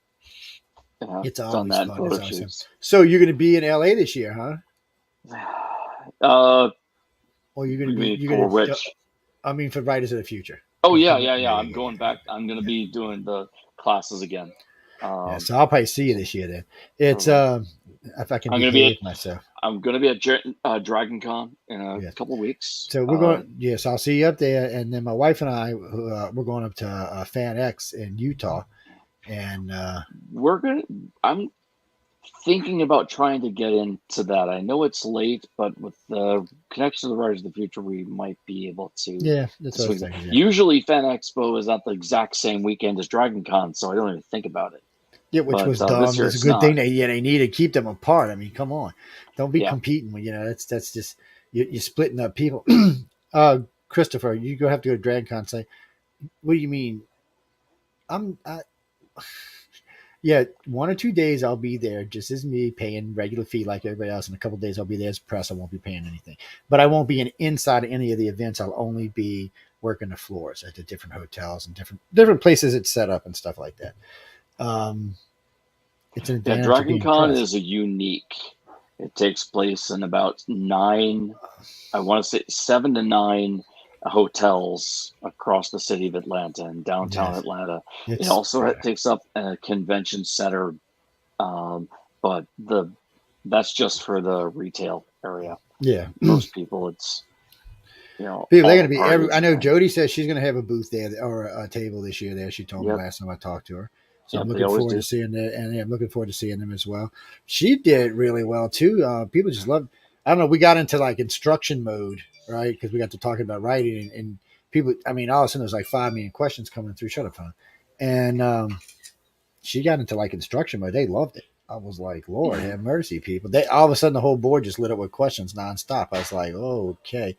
Yeah, it's always fun. It's awesome. So you're going to be in LA this year, huh? Or you're going to be for which? I mean, for Writers of the Future. Oh yeah. I'm going back. I'm going to be doing the classes again. So I'll probably see you this year then. It's if I can behave myself. I'm going to be at Dragon Con in a couple of weeks. So we're going. Yes, I'll see you up there, and then my wife and I we're going up to Fan X in Utah. And I'm thinking about trying to get into that. I know it's late, but with the connection to the Writers of the Future, we might be able to. Yeah, that's what I was thinking. Yeah. Usually, Fan Expo is at the exact same weekend as Dragon Con, so I don't even think about it. Yeah, which was dumb. It's a good thing they need to keep them apart. I mean, come on, don't be competing. That's just you're splitting up people. Christopher, you have to go to Dragon Con. Say, what do you mean? Yeah, 1 or 2 days I'll be there just as me paying regular fee like everybody else. In a couple of days I'll be there as press. I won't be paying anything, but I won't be inside of any of the events. I'll only be working the floors at the different hotels and different places it's set up and stuff like that. It's an advantage. Dragon Con is a unique. It takes place in about 7 to 9 hotels across the city of Atlanta and downtown Atlanta. It also takes up a convention center, but that's just for the retail area. Yeah, most people, it's people they're going to be. I know Jody says she's going to have a booth there or a table this year. There, she told me last time I talked to her. So I'm looking forward to seeing that, and I'm looking forward to seeing them as well. She did really well too. People just love. I don't know. We got into like instruction mode, right? Because we got to talking about writing, and people. I mean, all of a sudden there's like 5 million questions coming through. Shut up, phone. And she got into like instruction mode. They loved it. I was like, Lord have mercy, people. They all of a sudden the whole board just lit up with questions nonstop. I was like, oh, okay.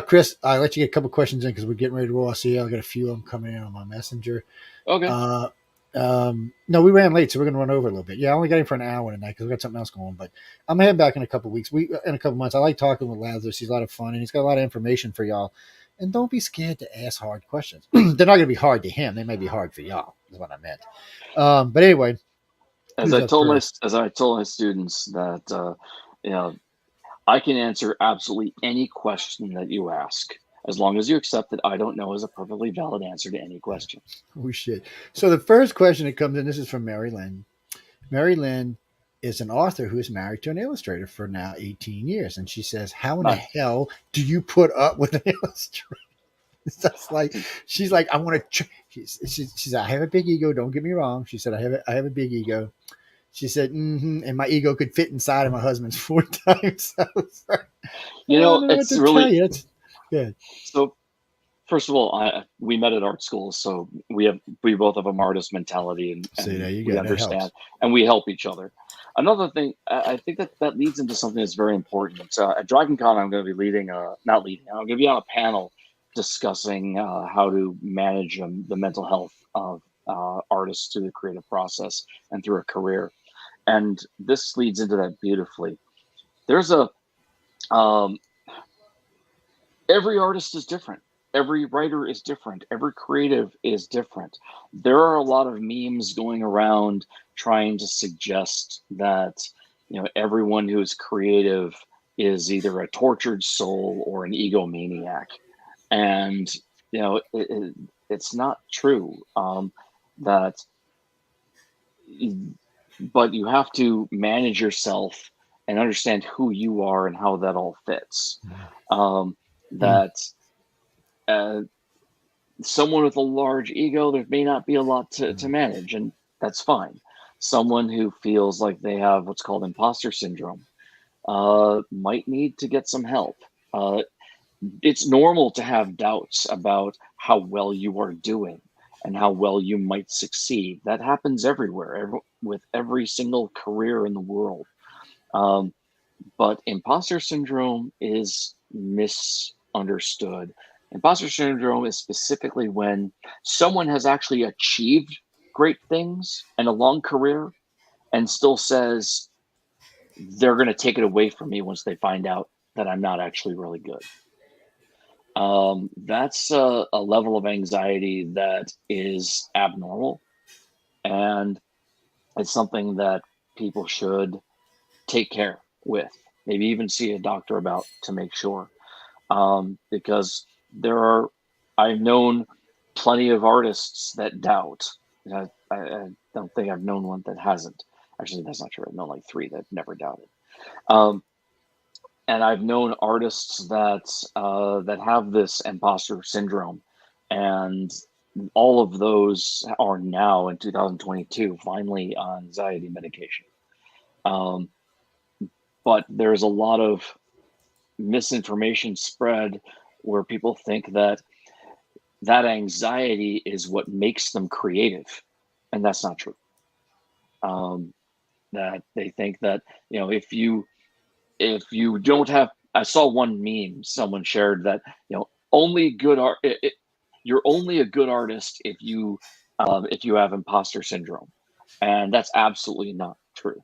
Chris, I'll let you get a couple questions in because we're getting ready to roll. I see I got a few of them coming in on my messenger. Okay. No, we ran late, so we're going to run over a little bit. Yeah, I only got in for an hour tonight because we got something else going. But I'm heading back in a couple of weeks. In a couple of months. I like talking with Lazarus. He's a lot of fun, and he's got a lot of information for y'all. And don't be scared to ask hard questions. They're not going to be hard to him. They may be hard for y'all. Is what I meant. But anyway, as I told my students that I can answer absolutely any question that you ask, as long as you accept that I don't know is a perfectly valid answer to any question. Oh shit! So the first question that comes in, this is from Mary Lynn. Mary Lynn is an author who is married to an illustrator for now 18 years, and she says, "How in the Nice. hell do you put up with an illustrator?" It's just like she's like, "I want to." She's I have a big ego. Don't get me wrong. She said, I have a big ego." She said, and my ego could fit inside of my husband's 4 times. I You don't know, know what it's to tell really you. It's good. so. First of all, we met at art school, so we both have a artist mentality, See, there and you we go. That helps. understand and we help each other. Another thing, I think that leads into something that's very important. At Dragon Con, I'm going to be not leading. I'm going to be on a panel discussing how to manage the mental health of artists through the creative process and through a career. And this leads into that beautifully. There's a um, every artist is different. Every writer is different. Every creative is different. There are a lot of memes going around trying to suggest that everyone who's creative is either a tortured soul or an egomaniac, and it's not true. That, but you have to manage yourself and understand who you are and how that all fits. That someone with a large ego, there may not be a lot to manage, and that's fine. Someone who feels like they have what's called imposter syndrome might need to get some help. It's normal to have doubts about how well you are doing and how well you might succeed. That happens everywhere, with every single career in the world. But imposter syndrome is misunderstood. Imposter syndrome is specifically when someone has actually achieved great things and a long career and still says they're going to take it away from me once they find out that I'm not actually really good. That's a level of anxiety that is abnormal, and it's something that people should take care with, maybe even see a doctor about to make sure. Because I've known plenty of artists that doubt. I don't think I've known one that hasn't. Actually, that's not true. I've known like 3 that never doubted. And I've known artists that have this imposter syndrome, and all of those are now in 2022 finally on anxiety medication. But there's a lot of misinformation spread where people think that anxiety is what makes them creative, and that's not true. That they think that if you don't have, I saw one meme someone shared that only good art, you're only a good artist if you have imposter syndrome, and that's absolutely not true.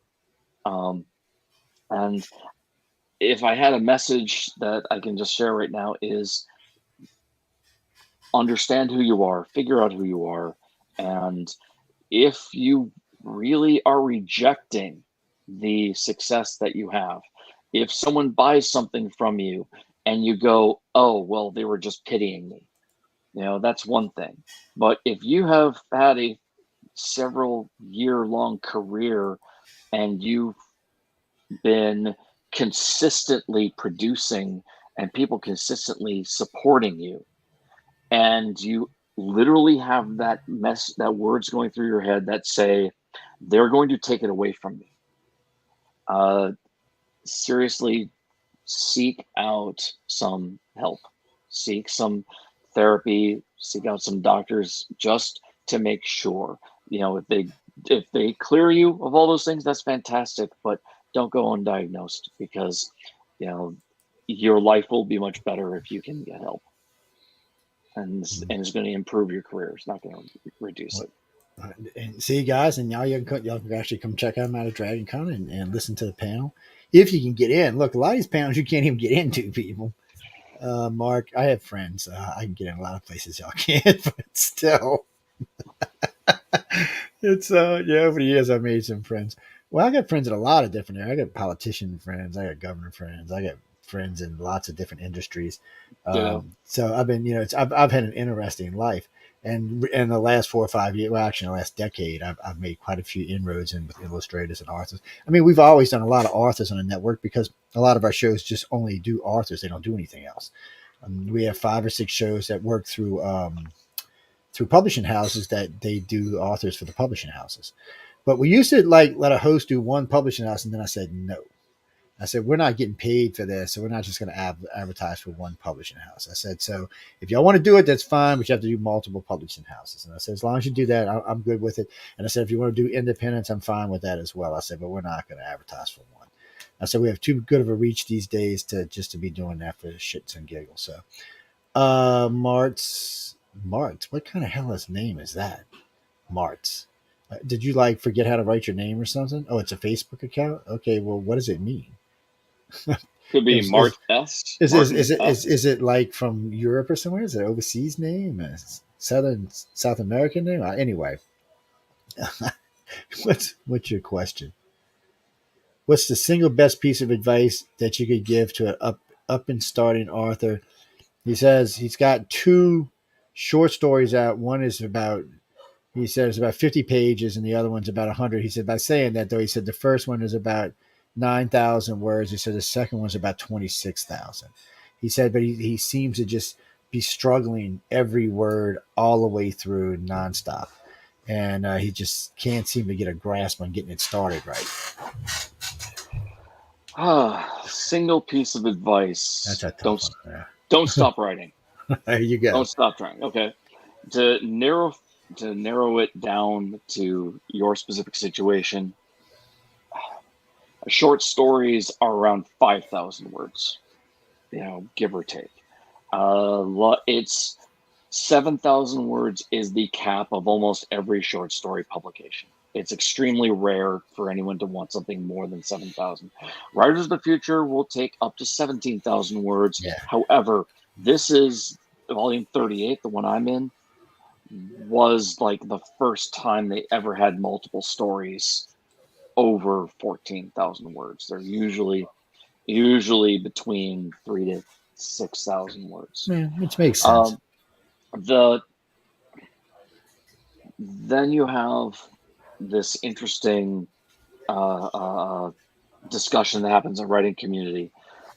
And if I had a message that I can just share right now, is understand who you are, figure out who you are, and if you really are rejecting the success that you have, if someone buys something from you and you go, oh, well, they were just pitying me, that's one thing. But if you have had a several year long career and you've been consistently producing and people consistently supporting you, and you literally have that words going through your head that say they're going to take it away from me, seriously seek out some help, seek some therapy, seek out some doctors, just to make sure. If they clear you of all those things, that's fantastic, but don't go undiagnosed, because your life will be much better if you can get help. And it's going to improve your career. It's not going to reduce it. And see, guys, and now y'all can actually come check out at Dragon Con and listen to the panel if you can get in. Look, a lot of these panels you can't even get into, people. Mark, I have friends. I can get in a lot of places y'all can't, but still, it's over the years I've made some friends. Well, I got friends in a lot of different areas. I got politician friends. I got governor friends. I got friends in lots of different industries. Yeah. So I've been, I've had an interesting life. And in the last 4 or 5 years, well, actually, in the last decade, I've made quite a few inroads in with illustrators and authors. I mean, we've always done a lot of authors on the network because a lot of our shows just only do authors. They don't do anything else. We have 5 or 6 shows that work through publishing houses that they do authors for the publishing houses. But we used to like let a host do one publishing house, and then I said no. I said we're not getting paid for this, so we're not just going to advertise for one publishing house. I said so if y'all want to do it, that's fine, but you have to do multiple publishing houses. And I said as long as you do that, I'm good with it. And I said if you want to do independence, I'm fine with that as well. I said but we're not going to advertise for one. I said we have too good of a reach these days to be doing that for shits and giggles. So Martz, what kind of hellish name is that? Martz. Did you like forget how to write your name or something? Oh, it's a Facebook account. Okay, well, what does it mean? Could be Is Mart S. is is Martin is it S. is it like from Europe or somewhere? Is it an overseas name? A South American name? Anyway, what's your question? What's the single best piece of advice that you could give to an up and starting author? He says he's got 2 short stories out. One is about He said it's about 50 pages and the other one's about 100. He said by saying that, though, he said the first one is about 9,000 words. He said the second one's about 26,000. He said, but he seems to just be struggling every word all the way through nonstop. And he just can't seem to get a grasp on getting it started right. Single piece of advice. That's a tough one. Don't stop writing. There you go. Don't stop trying. Okay. To narrow it down to your specific situation, short stories are around 5,000 words, give or take. It's 7,000 words is the cap of almost every short story publication. It's extremely rare for anyone to want something more than 7,000. Writers of the Future will take up to 17,000 words. Yeah. However, this is volume 38, the one I'm in, was like the first time they ever had multiple stories over 14,000 words. They're usually between 3,000 to 6,000 words. Yeah, which makes sense. Then you have this interesting discussion that happens in the writing community.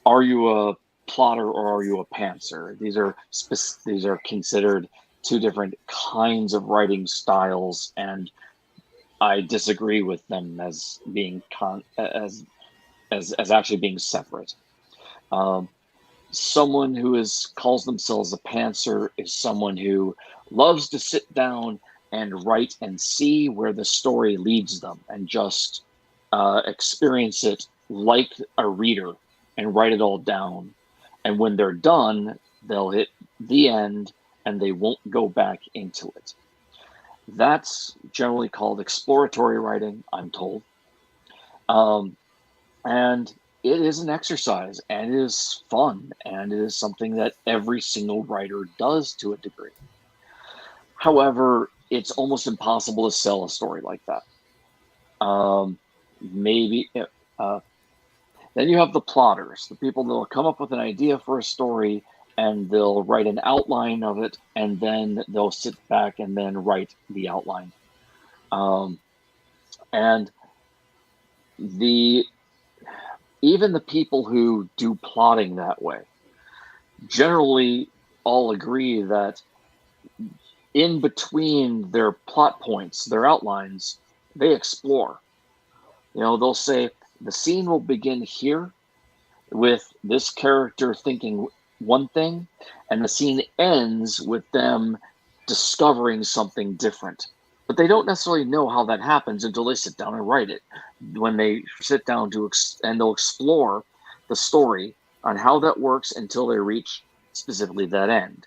Are you a plotter or are you a pantser? These are considered 2 different kinds of writing styles, and I disagree with them as being as actually being separate. Someone who calls themselves a pantser is someone who loves to sit down and write and see where the story leads them and just experience it like a reader and write it all down. And when they're done, they'll hit the end and they won't go back into it. That's generally called exploratory writing, I'm told. And it is an exercise, and it is fun, and it is something that every single writer does to a degree. However, it's almost impossible to sell a story like that. Then you have the plotters, the people that will come up with an idea for a story, and they'll write an outline of it, and then they'll sit back and then write the outline. And even the people who do plotting that way generally all agree that in between their plot points, their outlines, they explore. They'll say the scene will begin here with this character thinking one thing, and the scene ends with them discovering something different. But they don't necessarily know how that happens until they sit down and write it. When they sit down and they'll explore the story on how that works until they reach specifically that end.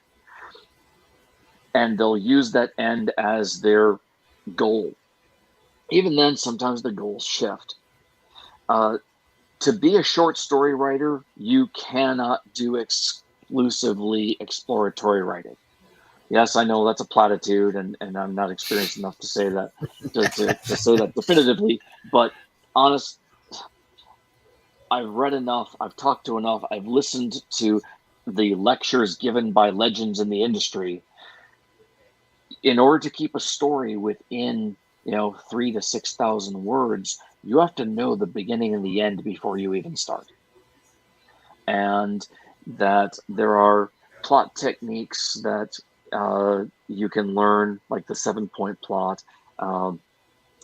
And they'll use that end as their goal. Even then, sometimes the goals shift. To be a short story writer, you cannot do exclusively exploratory writing. Yes, I know that's a platitude, and I'm not experienced enough to say that to say that definitively. But honest, I've read enough, I've talked to enough, I've listened to the lectures given by legends in the industry. In order to keep a story within 3 to 6,000 words, you have to know the beginning and the end before you even start. And that there are plot techniques that you can learn, like the 7-point plot, that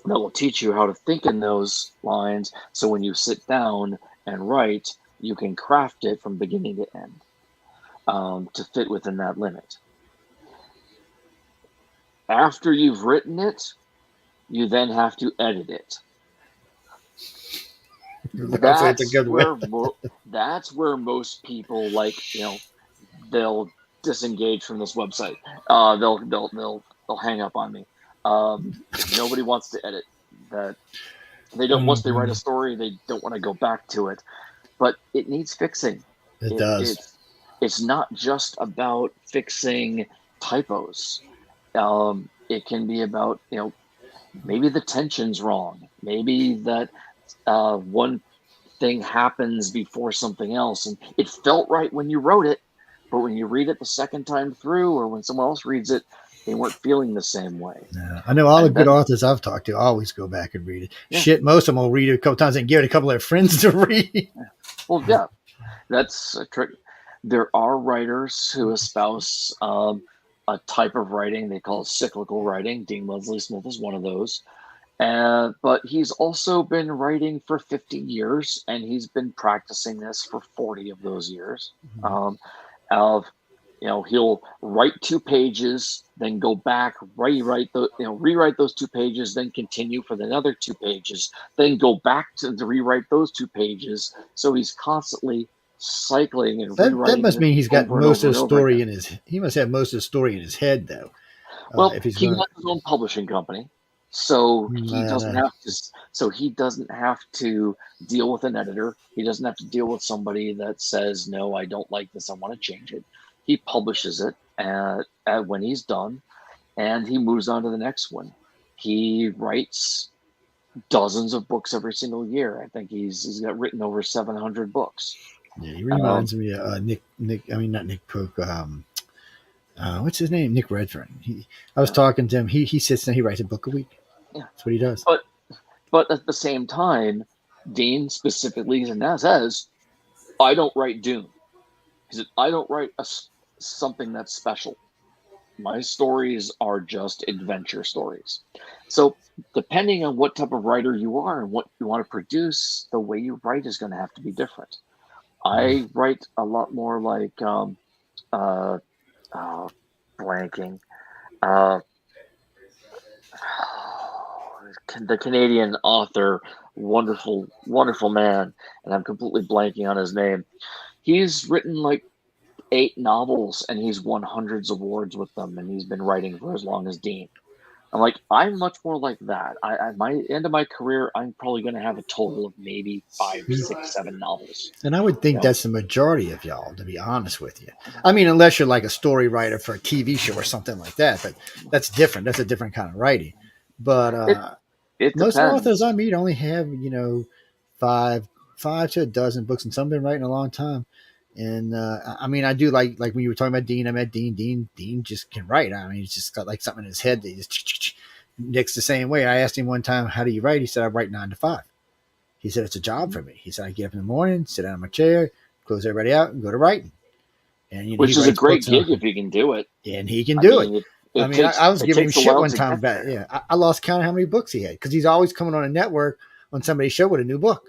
will teach you how to think in those lines. So when you sit down and write, you can craft it from beginning to end to fit within that limit. After you've written it, you then have to edit it. That's where most people, like, they'll disengage from this website. They'll hang up on me. Nobody wants to edit that. They don't. Once they write a story, they don't want to go back to it. But it needs fixing. It does. It's not just about fixing typos. It can be about, maybe the tension's wrong. Maybe that one thing happens before something else, and it felt right when you wrote it, but when you read it the second time through, or when someone else reads it, they weren't feeling the same way. Yeah, I know all the good authors I've talked to always go back and read it. Yeah. Shit, most of them will read it a couple times and give it a couple of their friends to read. Well, yeah, that's a trick. There are writers who espouse a type of writing they call cyclical writing. Dean Leslie Smith is one of those. But he's also been writing for 50 years, and he's been practicing this for 40 of those years. He'll write 2 pages, then go back, rewrite those 2 pages, then continue for another 2 pages, then go back to rewrite those 2 pages. So he's constantly cycling and rewriting. That must mean he's got most of the story in his. He must have most of the story in his head, though. Well, he has his own publishing company, so he doesn't have to. So he doesn't have to deal with an editor. He doesn't have to deal with somebody that says, "No, I don't like this. I want to change it." He publishes it when he's done, and he moves on to the next one. He writes dozens of books every single year. I think he's got written over 700 books. Yeah, he reminds me of Nick. I mean, not Nick Pook. What's his name? Nick Redfern. I was talking to him. He sits there. He writes a book a week. Yeah, that's what he does. But at the same time, Dean specifically says, "I don't write doom." He said, "I don't write something that's special. My stories are just adventure stories." So depending on what type of writer you are and what you want to produce, the way you write is going to have to be different. I write a lot more like blanking. The Canadian author, wonderful, wonderful man, and I'm completely blanking on his name. He's written like 8 novels, and he's won hundreds of awards with them, and he's been writing for as long as Dean. I'm much more like that. At my end of my career, I'm probably going to have a total of maybe 5, 6, 7 novels. And I would think that's the majority of y'all, to be honest with you. I mean, unless you're like a story writer for a TV show or something like that, but that's different. That's a different kind of writing. But most authors I meet only have, 5 to a dozen books, and some have been writing a long time. And I mean, I do like when you were talking about Dean. I met Dean. Dean just can write. I mean, he's just got like something in his head that just Nick's the same way. I asked him one time, "How do you write?" He said, "I write 9 to 5." He said, "It's a job for me." He said, "I get up in the morning, sit down in my chair, close everybody out, and go to writing." And which is a great gig if he can do it. And he can do it. I was giving him shit one time about it. Yeah, I lost count of how many books he had because he's always coming on a network on somebody's show with a new book.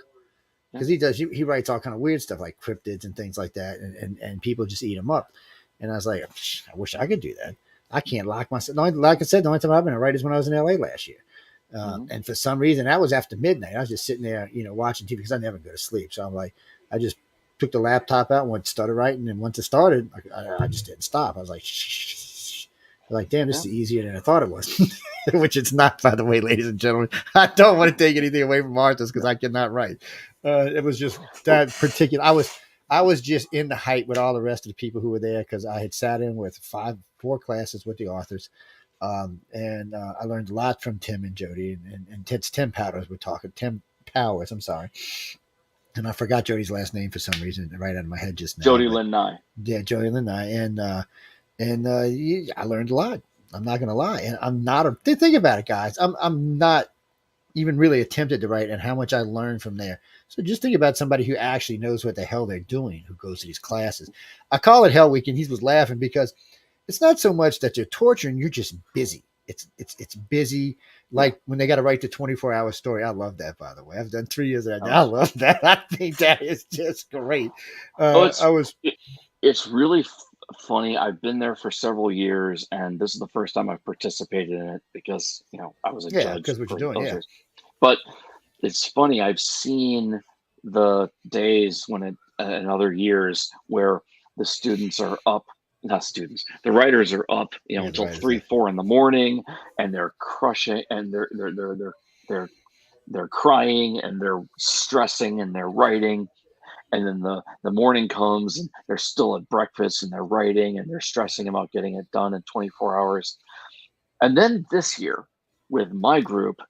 Because he writes all kind of weird stuff like cryptids and things like that, and people just eat them up. And I was like, I wish I could do that. I can't lock myself. Like I said, the only time I've been a writer is when I was in LA last year. And for some reason, that was after midnight. I was just sitting there, watching TV because I never go to sleep. So I'm like, I just took the laptop out and started writing. And once it started, I just didn't stop. I was like, shh. Like, damn, this is easier than I thought it was. Which it's not, by the way, ladies and gentlemen. I don't want to take anything away from artists because I cannot write. It was just that particular. I was just in the height with all the rest of the people who were there because I had sat in with 4 classes with the authors, and I learned a lot from Tim and Jody and Tim Powders were talking. Tim Powers. I'm sorry, and I forgot Jody's last name for some reason right out of my head just now. Jody But Lynn Nye. yeah, Jody Lynn, I learned a lot. I'm not gonna lie, and I'm not a think about it, guys. I'm not even really attempted to write, and how much I learned from there. So just think about somebody who actually knows what the hell they're doing, who goes to these classes. I call it Hell Week, and he was laughing because it's not so much that you're torturing, you're just busy. It's busy. Like when they got to write the 24-hour story. I love that, by the way. I've done 3 years of that. I love that. I think that is just great. It's really funny. I've been there for several years, and this is the first time I've participated in it because I was a judge because what you're doing, years. But it's funny. I've seen the days when in other years where the students are up. Not students. The writers are up, until 3, 4 in the morning, and they're crushing, and they're crying, and they're stressing, and they're writing. And then the morning comes, and they're still at breakfast, and they're writing, and they're stressing about getting it done in 24 hours. And then this year, with my group,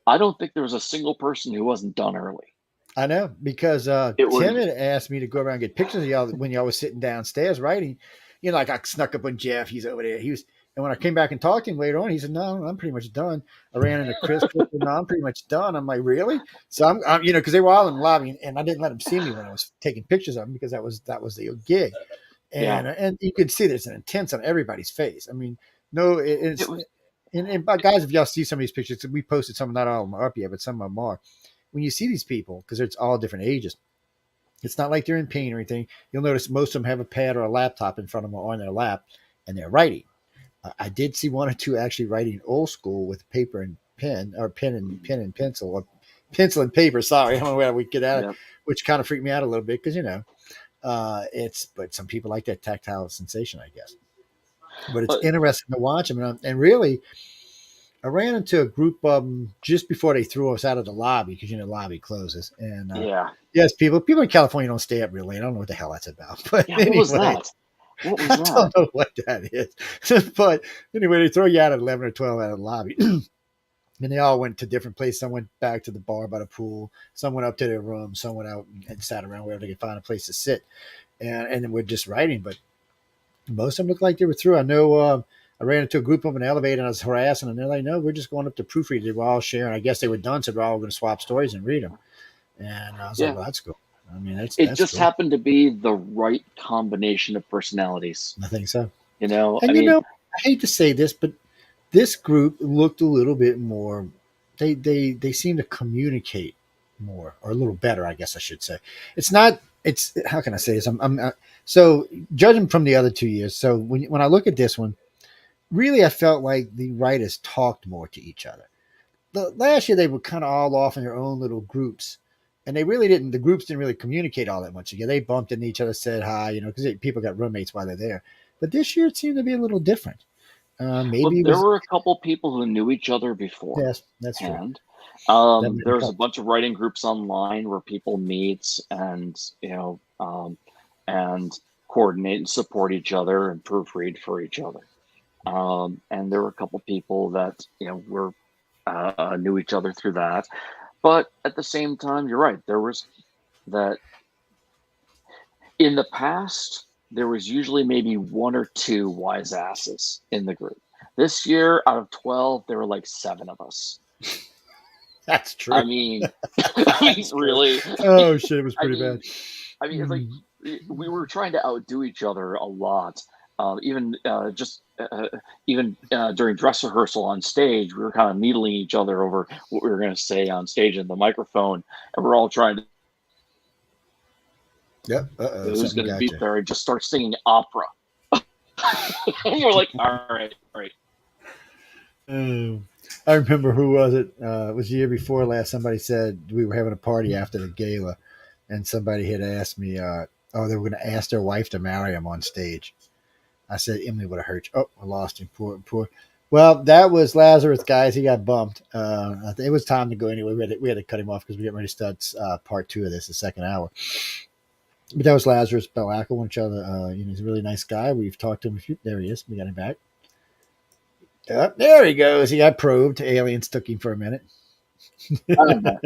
I don't think there was a single person who wasn't done early. I know, because Tim had asked me to go around and get pictures of y'all when y'all was sitting downstairs writing. Like I snuck up on Jeff. He's over there. And when I came back and talked to him later on, he said, "No, I'm pretty much done." I ran into Chris. "No, I'm pretty much done." I'm like, "Really?" So I'm because they were all in the lobby, and I didn't let them see me when I was taking pictures of them because that was the gig, and you could see there's an intense on everybody's face. I mean, no, and guys, if y'all see some of these pictures, we posted some. Not all of them are up yet, but some of them are. When you see these people, because it's all different ages, it's not like they're in pain or anything. You'll notice most of them have a pad or a laptop in front of them or on their lap, and they're writing. I did see one or two actually writing old school with paper and pen, or pen and pencil, or pencil and paper. Sorry, I don't know where we get at it, which kind of freaked me out a little bit because but some people like that tactile sensation, I guess. But it's interesting to watch them, and really. I ran into a group of them just before they threw us out of the lobby because the lobby closes. And yes, people in California don't stay up real late. I don't know what the hell that's about. But anyway, what was that? What was that? I don't know what that is. But anyway, they throw you out at 11 or 12 out of the lobby. And they all went to different places. Some went back to the bar by the pool. Some went up to their room. Some went out and sat around wherever they could find a place to sit. And then we're just writing. But most of them looked like they were through. I know I ran into a group of them in an elevator and I was harassing them. They're like, "No, we're just going up to proofread." They were all sharing. I guess they were done, so we're all going to swap stories and read them. And I was like, "Well, that's cool." I mean, that's just cool. Happened to be the right combination of personalities. I think so. And I hate to say this, but this group looked a little bit more. They seem to communicate more, or a little better, I guess I should say. It's not. It's how can I say this? So judging from the other 2 years. So when I look at this one. Really, I felt like the writers talked more to each other. Last year, they were kind of all off in their own little groups, and the groups didn't really communicate all that much. Again, they bumped into each other, said hi, because people got roommates while they're there. But this year, it seemed to be a little different. Maybe there were a couple people who knew each other before. Yes, that's true. There's a bunch of writing groups online where people meet and and coordinate and support each other and proofread for each other. And there were a couple people that were knew each other through that, but at the same time, you're right. There was that in the past. There was usually maybe 1 or 2 wise asses in the group. This year, out of 12, there were like 7 of us. That's true. I mean, really. Oh shit, it was pretty bad. I mean, it's like we were trying to outdo each other a lot. Even during dress rehearsal on stage, we were kind of needling each other over what we were going to say on stage in the microphone, and we're all trying to. Yep. Who's going to be there and just start singing opera? We're like, all right. I remember who was it? It was the year before last. Somebody said we were having a party after the gala, and somebody had asked me, they were going to ask their wife to marry him on stage. I said, Emily would have hurt you. Oh, I lost him. Poor. Well, that was Lazarus, guys. He got bumped. It was time to go anyway. We had to cut him off because we got ready to start part 2 of this, the second hour. But that was Lazarus Black. One each other. He's a really nice guy. We've talked to him a few. There he is. We got him back. There he goes. He got probed. Aliens took him for a minute. I don't know.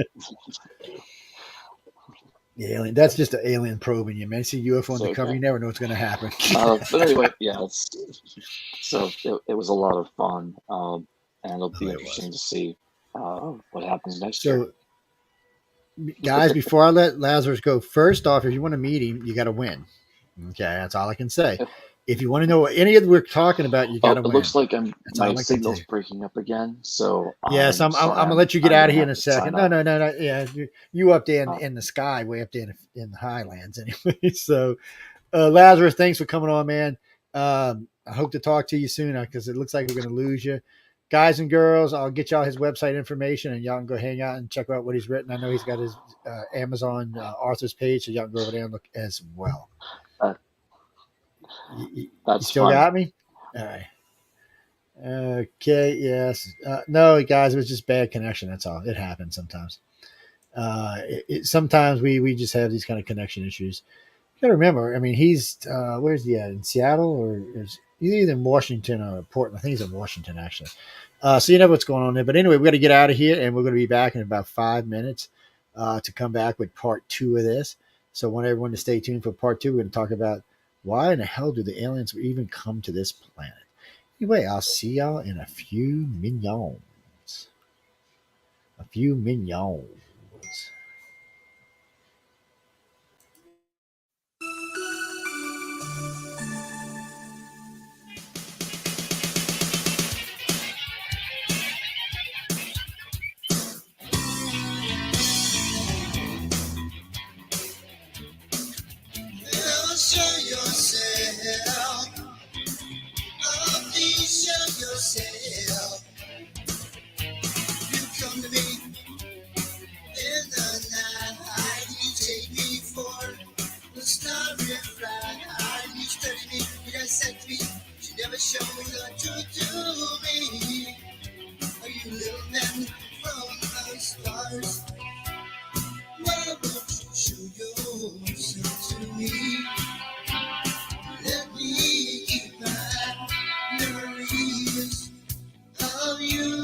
The alien. That's just an alien probing you, man. See UFO So, Undercover. okay. You never know what's going to happen. But anyway, yeah. So it was a lot of fun, and it'll be Oh, it interesting was. to see what happens next year. So, guys, before I let Lazarus go, first off, if you want to meet him, you got to win. Okay, that's all I can say. If you want to know what any of the we're talking about, you got to It win. looks like That's all my I can signal's do. breaking up again. So Yes, I'm I'm sorry. gonna let you get I'm out gonna of here have in a to sign second. No, off. no. Yeah, you up there Uh, in the sky, way up there in the highlands, anyway. So, Lazarus, thanks for coming on, man. I hope to talk to you soon because it looks like we're gonna lose you. Guys and girls, I'll get y'all his website information and y'all can go hang out and check out what he's written. I know he's got his Amazon Arthur's page, so y'all can go over there and look as well. uh, You that's still fine. got me? All right. Okay. Yes. No, guys, it was just bad connection. That's all. It happens sometimes. Sometimes we just have these kind of connection issues. You got to remember. I mean, he's where's he at? In Seattle or he's either in Washington or Portland. I think he's in Washington actually. So you know what's going on there. But anyway, we got to get out of here, and we're going to be back in about 5 minutes to come back with part 2 of this. So I want everyone to stay tuned for part 2. We're going to talk about why in the hell do the aliens even come to this planet. Anyway, I'll see y'all in a few minions. A few minions. Show yourself. Oh, please show yourself. You come to me in the night. You take me for the starry flight. You study me, you dissect me. You never show me the truth to me. Are you little man from the stars? Why won't you show yourself to me? Let me keep my memories of you.